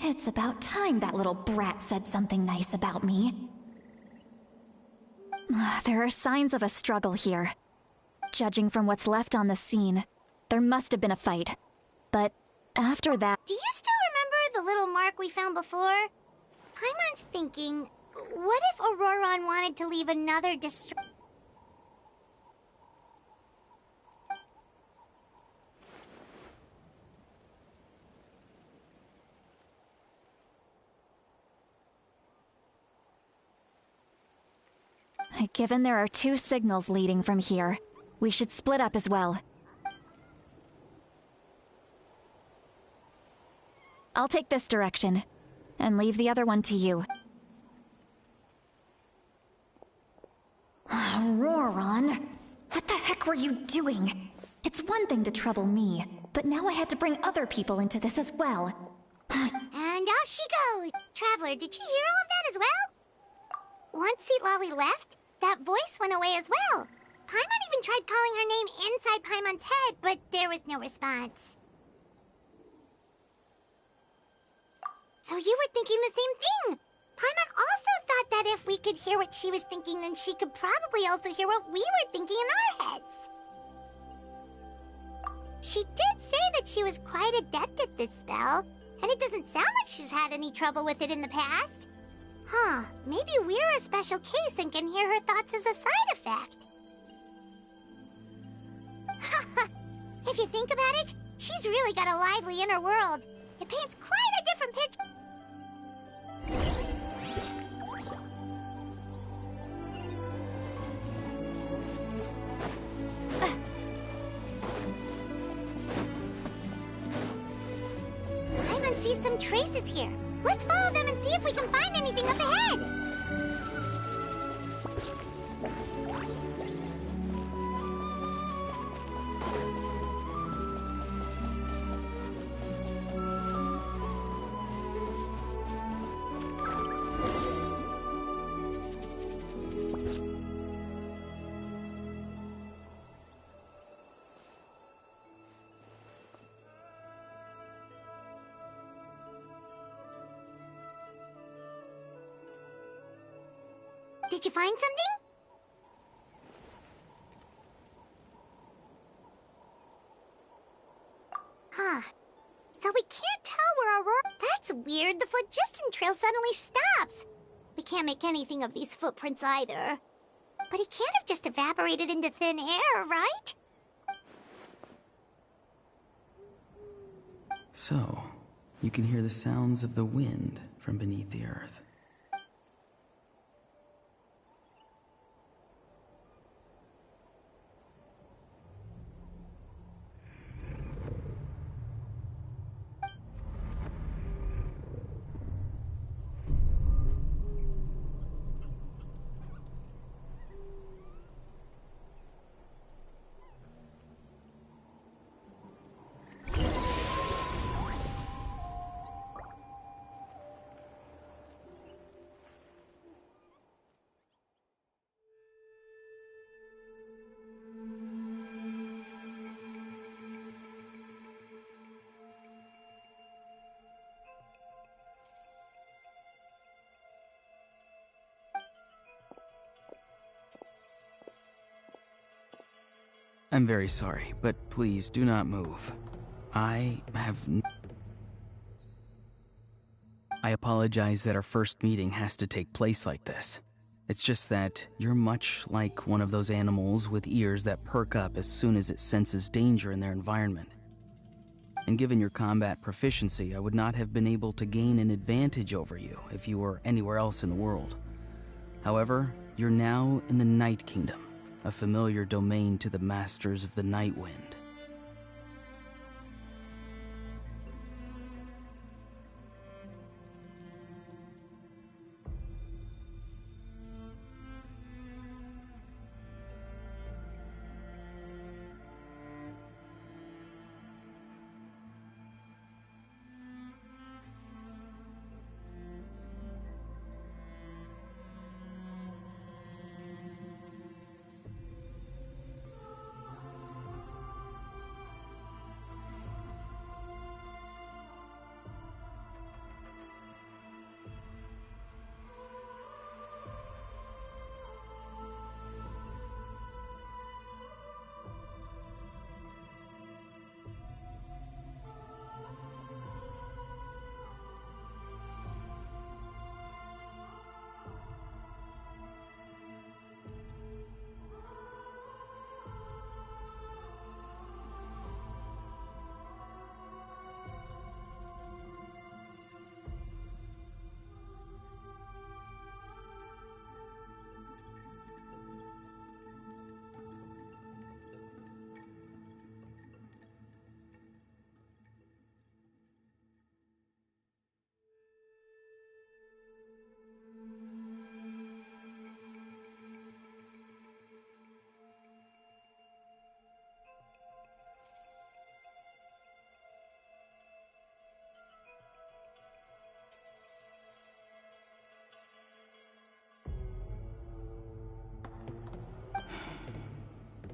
It's about time that little brat said something nice about me. There are signs of a struggle here. Judging from what's left on the scene, there must have been a fight. But after that... Do you still remember the little mark we found before? Paimon's thinking, what if Auroron wanted to leave another Given there are 2 signals leading from here, we should split up as well. I'll take this direction, and leave the other one to you. Auroron! What the heck were you doing? It's one thing to trouble me, but now I had to bring other people into this as well. And off she goes! Traveler, did you hear all of that as well? Once Seatlolly left, that voice went away as well. Paimon even tried calling her name inside Paimon's head, but there was no response. So you were thinking the same thing! Paimon also thought that if we could hear what she was thinking, then she could probably also hear what we were thinking in our heads. She did say that she was quite adept at this spell, and it doesn't sound like she's had any trouble with it in the past. Huh, maybe we're a special case and can hear her thoughts as a side effect. If you think about it, she's really got a lively inner world. It paints quite a different picture. Paimon sees some traces here. Let's follow them and see if we can find anything up ahead. Did you find something? Huh. So we can't tell where Aurora... That's weird. The phlogiston trail suddenly stops. We can't make anything of these footprints either. But he can't have just evaporated into thin air, right? So, you can hear the sounds of the wind from beneath the earth. I'm very sorry, but please do not move. I apologize that our first meeting has to take place like this. It's just that you're much like one of those animals with ears that perk up as soon as it senses danger in their environment. And given your combat proficiency, I would not have been able to gain an advantage over you if you were anywhere else in the world. However, you're now in the Night Kingdom, a familiar domain to the masters of the Night Wind.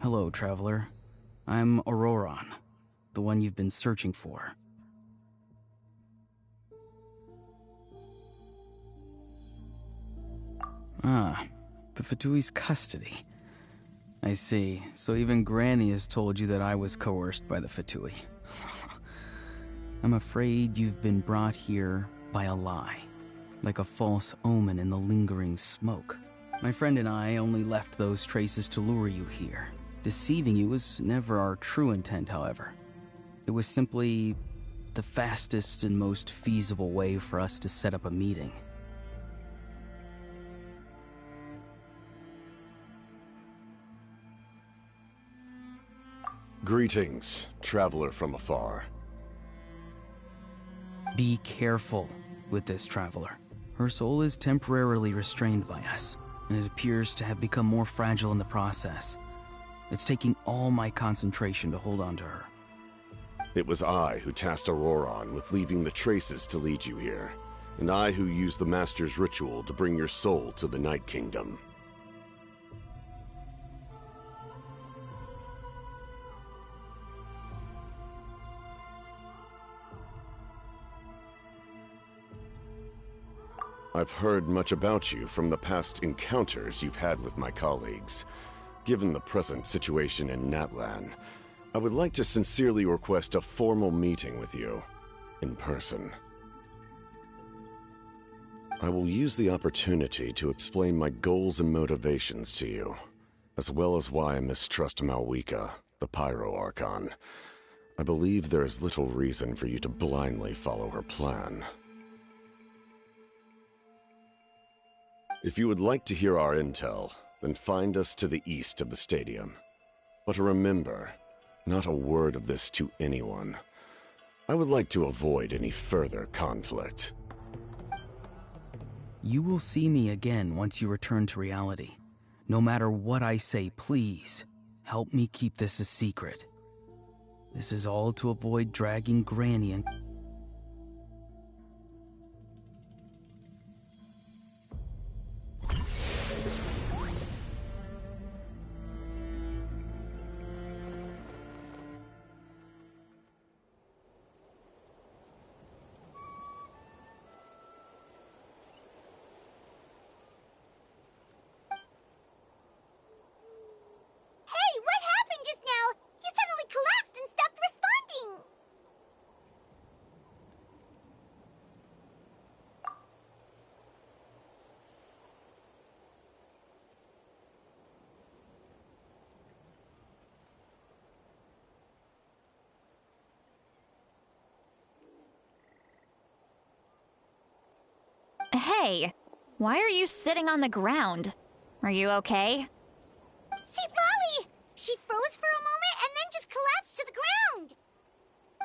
Hello, traveler. I'm Auroron, the one you've been searching for. Ah, the Fatui's custody. I see. So even Granny has told you that I was coerced by the Fatui. I'm afraid you've been brought here by a lie, like a false omen in the lingering smoke. My friend and I only left those traces to lure you here. Deceiving you was never our true intent, however. It was simply the fastest and most feasible way for us to set up a meeting. Greetings, traveler from afar. Be careful with this traveler. Her soul is temporarily restrained by us, and it appears to have become more fragile in the process. It's taking all my concentration to hold on to her. It was I who tasked Auroron with leaving the traces to lead you here, and I who used the Master's ritual to bring your soul to the Night Kingdom. I've heard much about you from the past encounters you've had with my colleagues. Given the present situation in Natlan, I would like to sincerely request a formal meeting with you, in person. I will use the opportunity to explain my goals and motivations to you, as well as why I mistrust Malwika, the Pyro Archon. I believe there is little reason for you to blindly follow her plan. If you would like to hear our intel, then find us to the east of the stadium. But remember, not a word of this to anyone. I would like to avoid any further conflict. You will see me again once you return to reality. No matter what I say, please, help me keep this a secret. This is all to avoid dragging Granny and... Hey, what happened just now? Hey, why are you sitting on the ground? Are you okay? See, Lolly! She froze for a moment and then just collapsed to the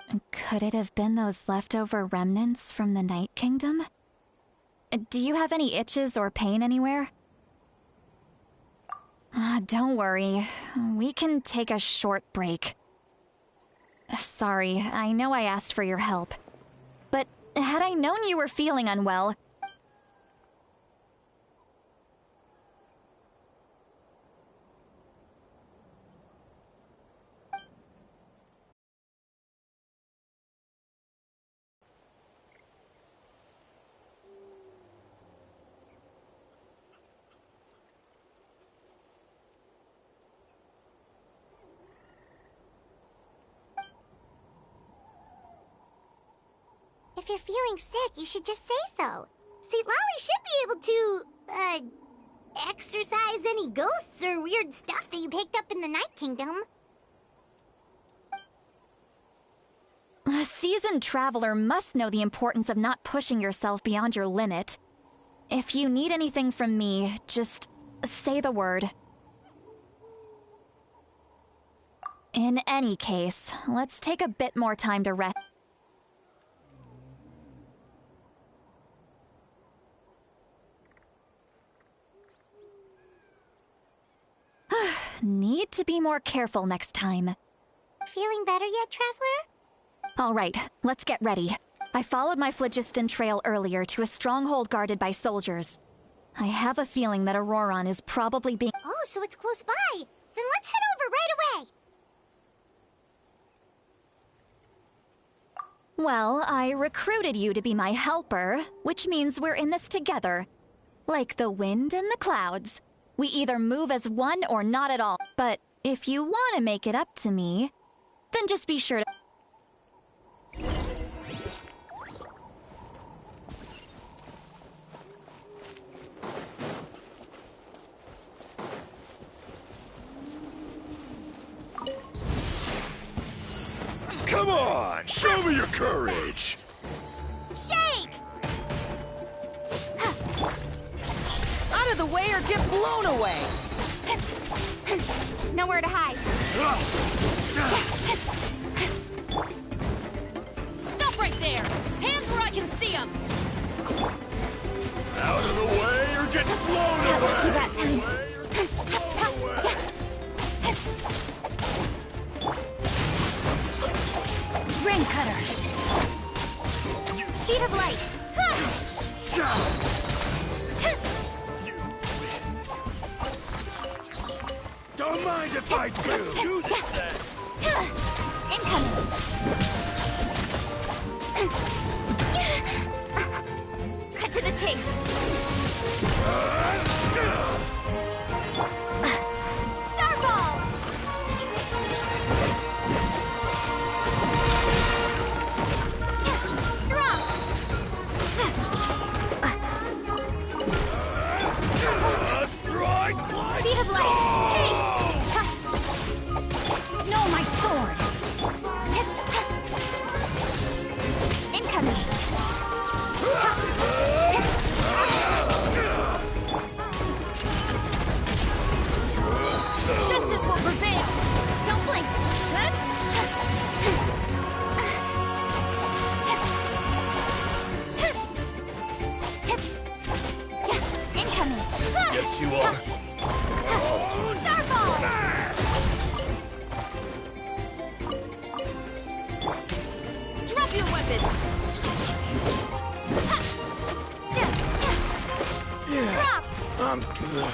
ground! Could it have been those leftover remnants from the Night Kingdom? Do you have any itches or pain anywhere? Don't worry. We can take a short break. Sorry, I know I asked for your help. But had I known you were feeling unwell... If you're feeling sick, you should just say so. See, Lolly should be able to, exorcise any ghosts or weird stuff that you picked up in the Night Kingdom. A seasoned traveler must know the importance of not pushing yourself beyond your limit. If you need anything from me, just say the word. In any case, let's take a bit more time to rest. Need to be more careful next time. Feeling better yet, Traveler? All right, let's get ready. I followed my phlogiston trail earlier to a stronghold guarded by soldiers. I have a feeling that Auroron is probably being... Oh, so it's close by. Then let's head over right away. Well, I recruited you to be my helper, which means we're in this together. Like the wind and the clouds. We either move as one or not at all. But if you want to make it up to me, then just be sure to... Come on, show me your courage! Shake! Out of the way or get blown away! Nowhere to hide. Stop right there! Hands where I can see them! Out of the way or get blown Got away! lucky that time. Ring cutter. Speed of light. Don't mind if I do! Do this then! Incoming. Cut to the chase. Starball. Drop. Strike! Speed of light. Hey. No, my sword. Incoming. Justice will prevail! Don't blink. Incoming. Yes, you are. Starball. Drop your weapons! Drop. I'm good.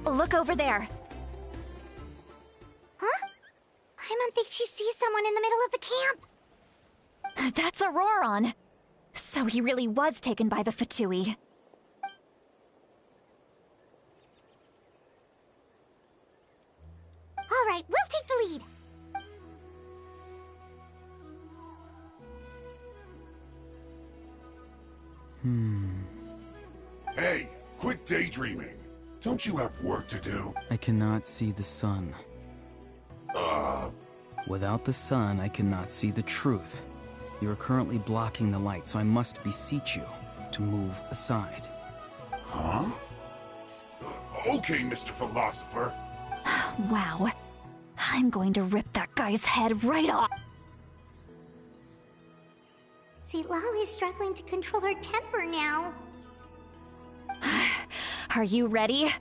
Look over there. Huh? I don't think she sees someone in the middle of the camp. That's Auroron. So he really was taken by the Fatui. All right, we'll take the lead. Hey, quit daydreaming. Don't you have work to do? I cannot see the sun. Without the sun, I cannot see the truth. You are currently blocking the light, so I must beseech you to move aside. Huh? Okay, Mr. Philosopher. Wow. I'm going to rip that guy's head right off. See, Lolly's struggling to control her temper now. Are you ready?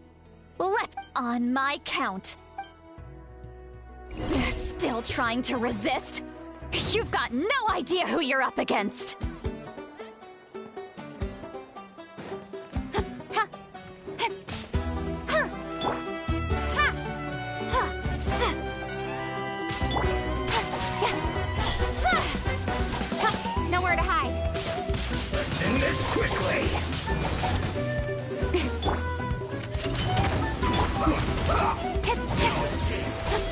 Let's on my count. Still trying to resist? You've got no idea who you're up against. Nowhere to hide. Let's end this quickly.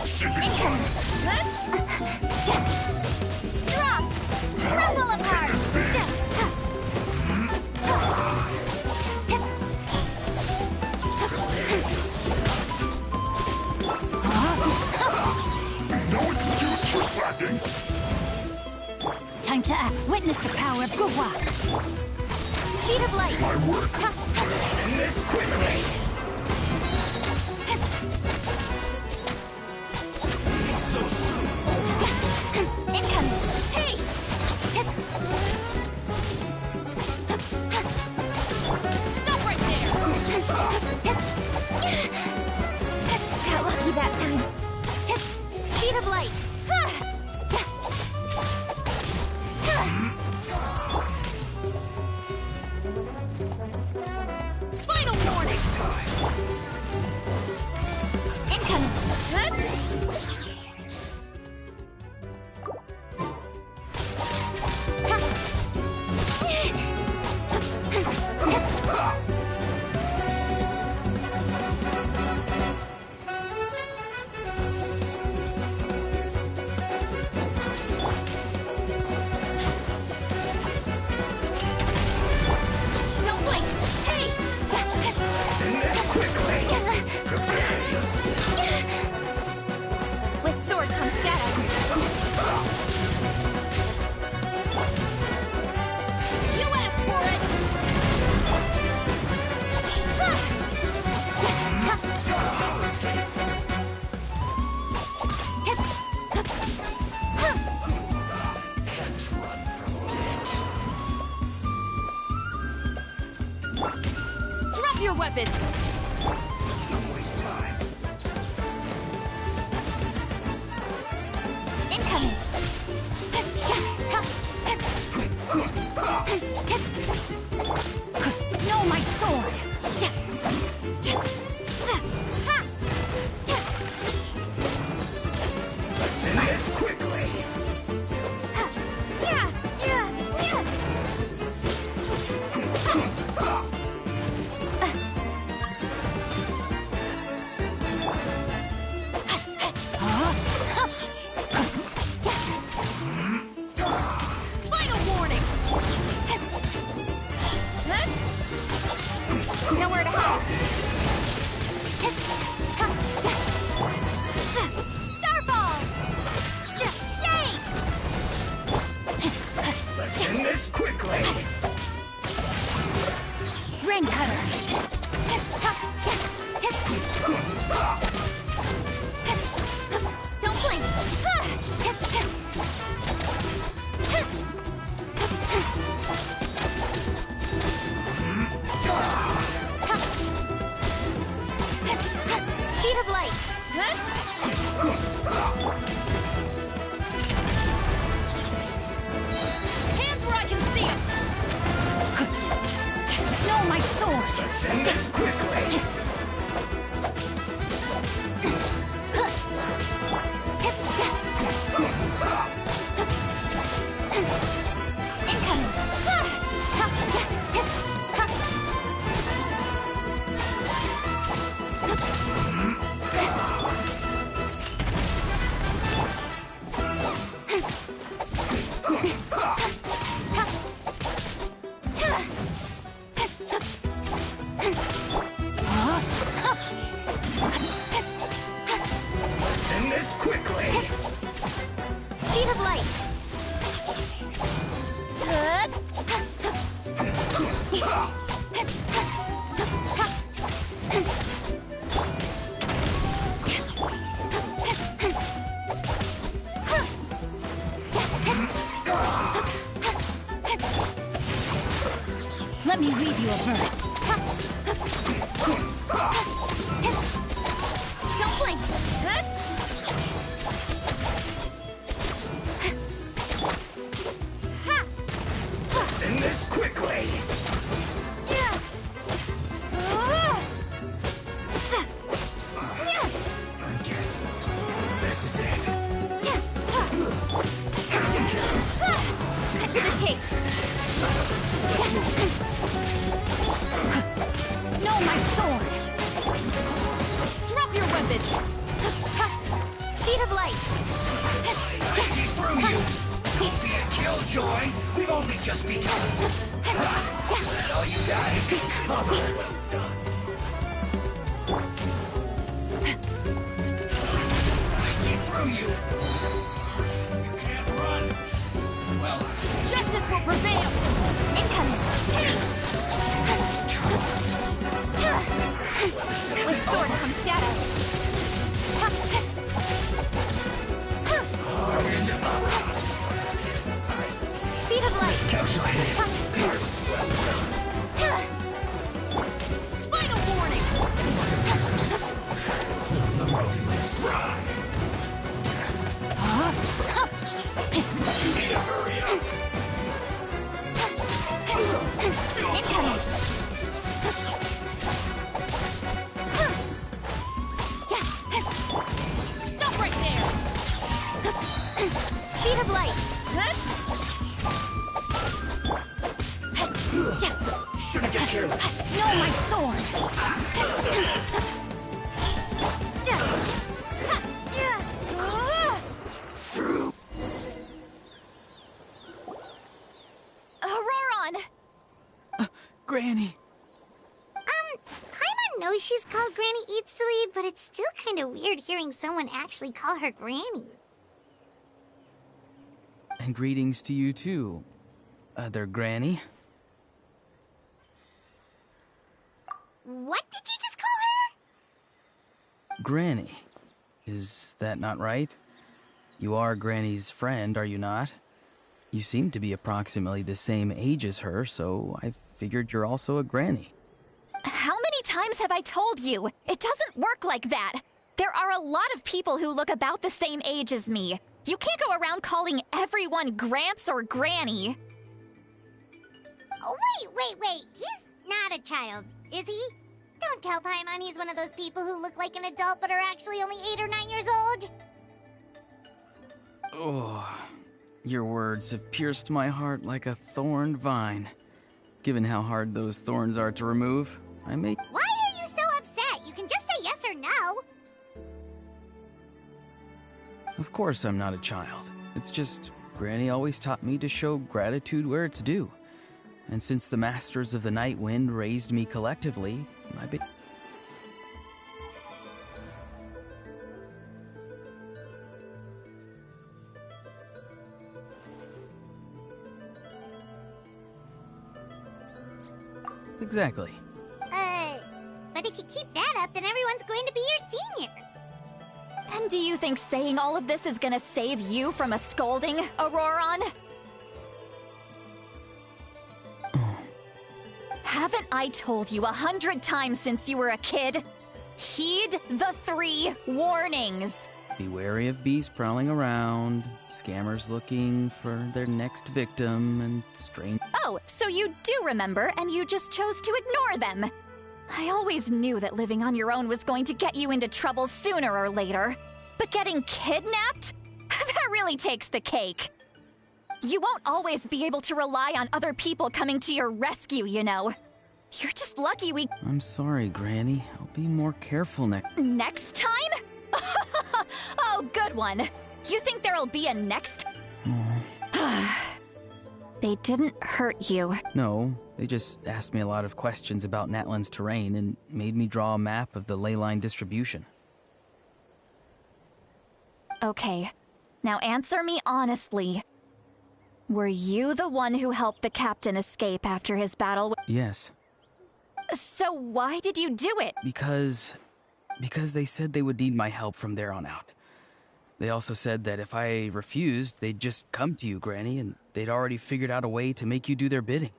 Should be fun. Drop! Crumble apart! No excuse for slacking. Time to act. Witness the power of Gua. Speed of light! My work. Let's end this quickly. So soon. Incoming! Hey! Stop right there! Got lucky that time. Speed of light! Final warning! Incoming! Don't blink! Hey! End this quickly. Prepare yourself. With sword comes shadow. You asked for it! Can't run from death. Drop your weapons! Let's not waste time. Incoming! No, my sword! Let's end this quickly. Final warning! Nowhere to hide. Starfall! Shade! Let's end this quickly. Rain cutter! Don't blink! Speed of light! Hands where I can see them! No, my sword! Let's end this quickly. Incoming! light. Let me read you a verse. Don't blink. Send this quickly. I guess this is it. Cut to the chase. No, my sword! Drop your weapons! Speed of light! I see through you. Don't be a killjoy. We've only just begun. That all you got? Cover. Well done. I see through you. You can't run. Well, Justice will prevail! Incoming! this is true. With sword comes shadow. Speed of light. Calculated. Final warning. The ruthless. You need to hurry up. Incoming. Stop right there. Speed of light. Shouldn't get careless. No, my sword. Through. Auroron! Granny! Paimon knows she's called Granny Eatsley, but it's still kind of weird hearing someone actually call her Granny. And greetings to you too, other Granny. What did you just call her? Granny. Is that not right? You are Granny's friend, are you not? You seem to be approximately the same age as her, so I figured you're also a Granny. How many times have I told you? It doesn't work like that. There are a lot of people who look about the same age as me. You can't go around calling everyone Gramps or Granny. Oh, wait. He's not a child, is he? Don't tell Paimon he's one of those people who look like an adult but are actually only 8 or 9 years old. Oh, your words have pierced my heart like a thorned vine. Given how hard those thorns are to remove, I may... Why are you so upset? You can just say yes or no. Of course I'm not a child. It's just, Granny always taught me to show gratitude where it's due. And since the Masters of the Night Wind raised me collectively, I be... Exactly. But if you keep that up, then everyone's going to be your senior. And do you think saying all of this is gonna save you from a scolding, Auroron? Haven't I told you 100 times since you were a kid? Heed the 3 warnings. Be wary of bees prowling around, scammers looking for their next victim, and strange... Oh, so you do remember, and you just chose to ignore them. I always knew that living on your own was going to get you into trouble sooner or later. But getting kidnapped? That really takes the cake. You won't always be able to rely on other people coming to your rescue, you know. You're just lucky we... I'm sorry, Granny. I'll be more careful Next time? Oh, good one. You think there'll be a next... They didn't hurt you. No, they just asked me a lot of questions about Natlan's terrain and made me draw a map of the ley line distribution. Okay. Now answer me honestly. Were you the one who helped the captain escape after his battle with— Yes. So why did you do it? Because they said they would need my help from there on out. They also said that if I refused, they'd just come to you, Granny, and they'd already figured out a way to make you do their bidding.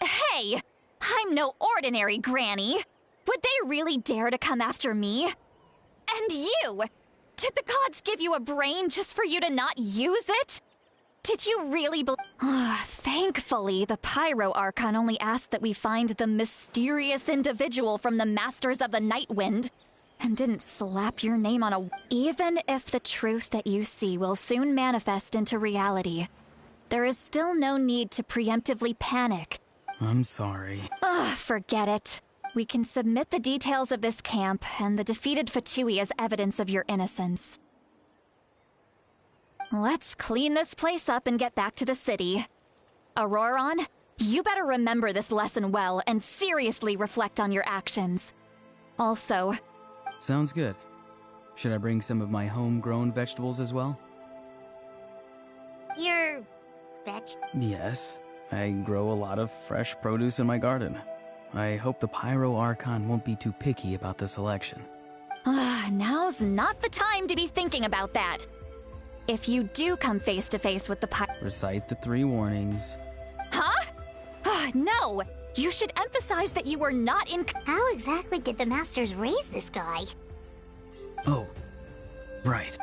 Hey! I'm no ordinary Granny! Would they really dare to come after me? And you! Did the gods give you a brain just for you to not use it? Did you really Thankfully, the Pyro Archon only asked that we find the mysterious individual from the Masters of the Night Wind, and didn't slap your name on a— Even if the truth that you see will soon manifest into reality, there is still no need to preemptively panic. I'm sorry. Forget it. We can submit the details of this camp and the defeated Fatui as evidence of your innocence. Let's clean this place up and get back to the city. Auroron, you better remember this lesson well and seriously reflect on your actions. Also— Sounds good. Should I bring some of my homegrown vegetables as well? Your Yes. I grow a lot of fresh produce in my garden. I hope the Pyro Archon won't be too picky about the selection. Now's not the time to be thinking about that. If you do come face to face with the Recite the 3 warnings. Huh? No! You should emphasize that you were not in— How exactly did the Masters raise this guy? Oh, right.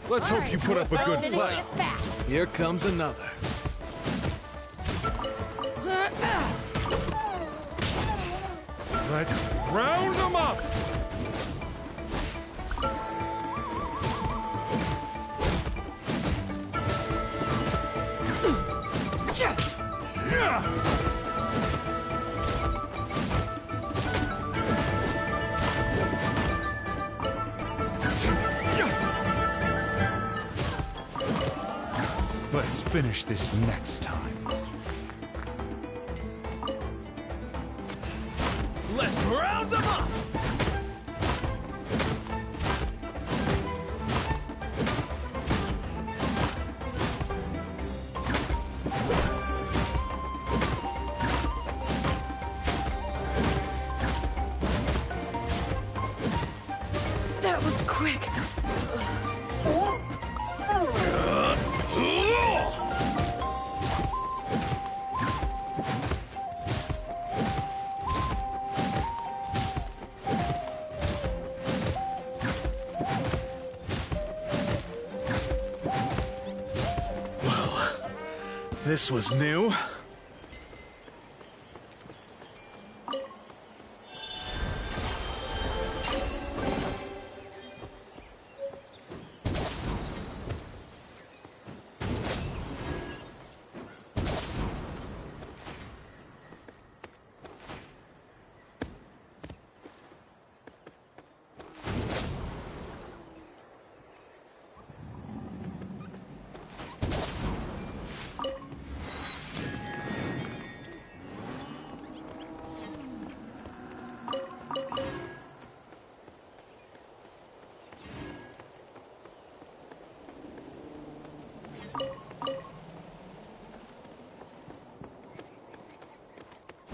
Let's hope you put up a good fight. Here comes another. Let's round them up! Let's finish this next time. Let's round them up! That was quick. This was new.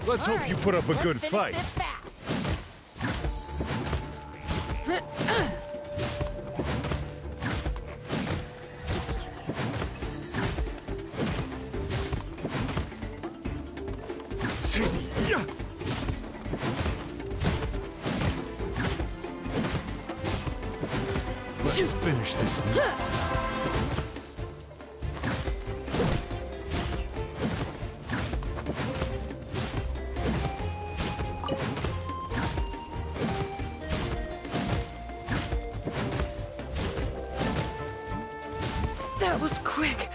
Let's hope you put up a good fight. Let's finish this. That was quick.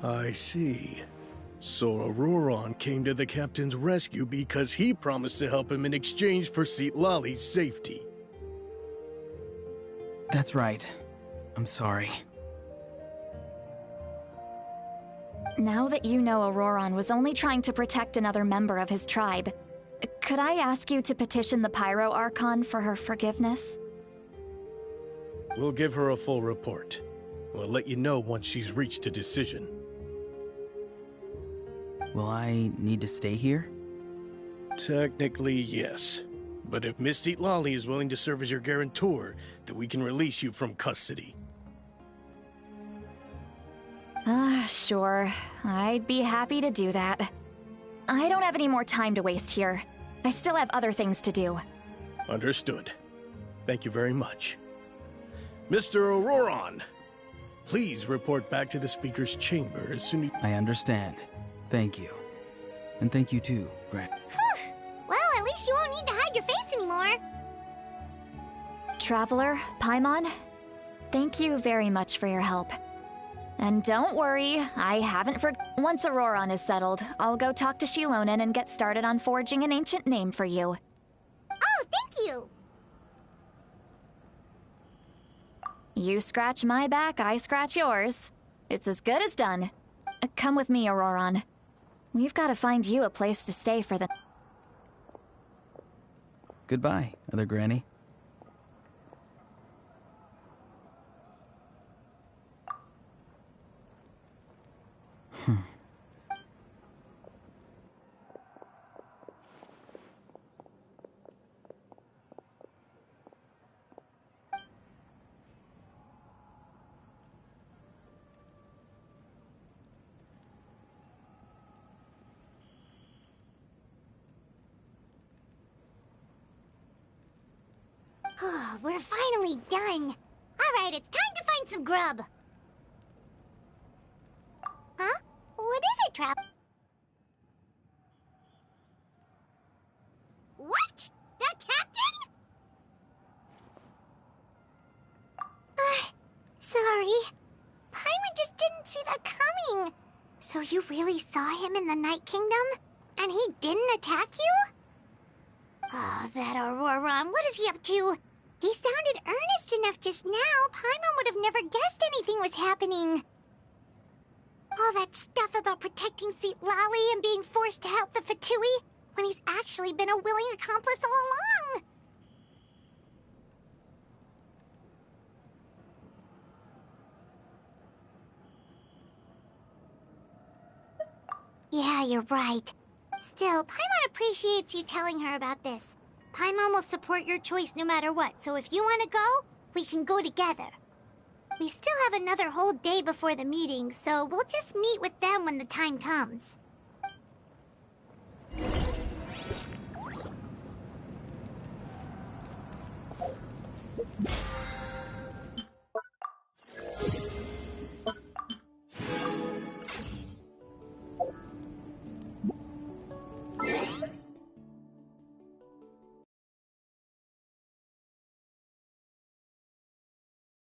I see. So Auroron came to the captain's rescue because he promised to help him in exchange for Lali's safety. That's right. I'm sorry. Now that you know Auroron was only trying to protect another member of his tribe, could I ask you to petition the Pyro Archon for her forgiveness? We'll give her a full report. We'll let you know once she's reached a decision. Will I need to stay here? Technically, yes. But if Miss Lali is willing to serve as your guarantor, then we can release you from custody. Sure. I'd be happy to do that. I don't have any more time to waste here. I still have other things to do. Understood. Thank you very much. Mr. Auroron, please report back to the Speaker's chamber as soon as... I understand. Thank you. And thank you too, Grant. Well, at least you won't need to hide your face anymore. Traveler, Paimon, thank you very much for your help. And don't worry, I haven't Once Auroron is settled, I'll go talk to Shilonen and get started on forging an ancient name for you. Oh, thank you! You scratch my back, I scratch yours. It's as good as done. Come with me, Auroron. We've got to find you a place to stay for the... Goodbye, other granny. We're finally done. Alright, it's time to find some grub. Huh? What is it, Trap? What? The captain? Sorry. Paimon just didn't see that coming. So you really saw him in the Night Kingdom? And he didn't attack you? Oh, that Auroron, what is he up to? He sounded earnest enough just now. Paimon would have never guessed anything was happening. All that stuff about protecting Lali and being forced to help the Fatui, when he's actually been a willing accomplice all along. Yeah, you're right. Still, Paimon appreciates you telling her about this. Paimon will support your choice no matter what, so if you want to go, we can go together. We still have another whole day before the meeting, so we'll just meet with them when the time comes.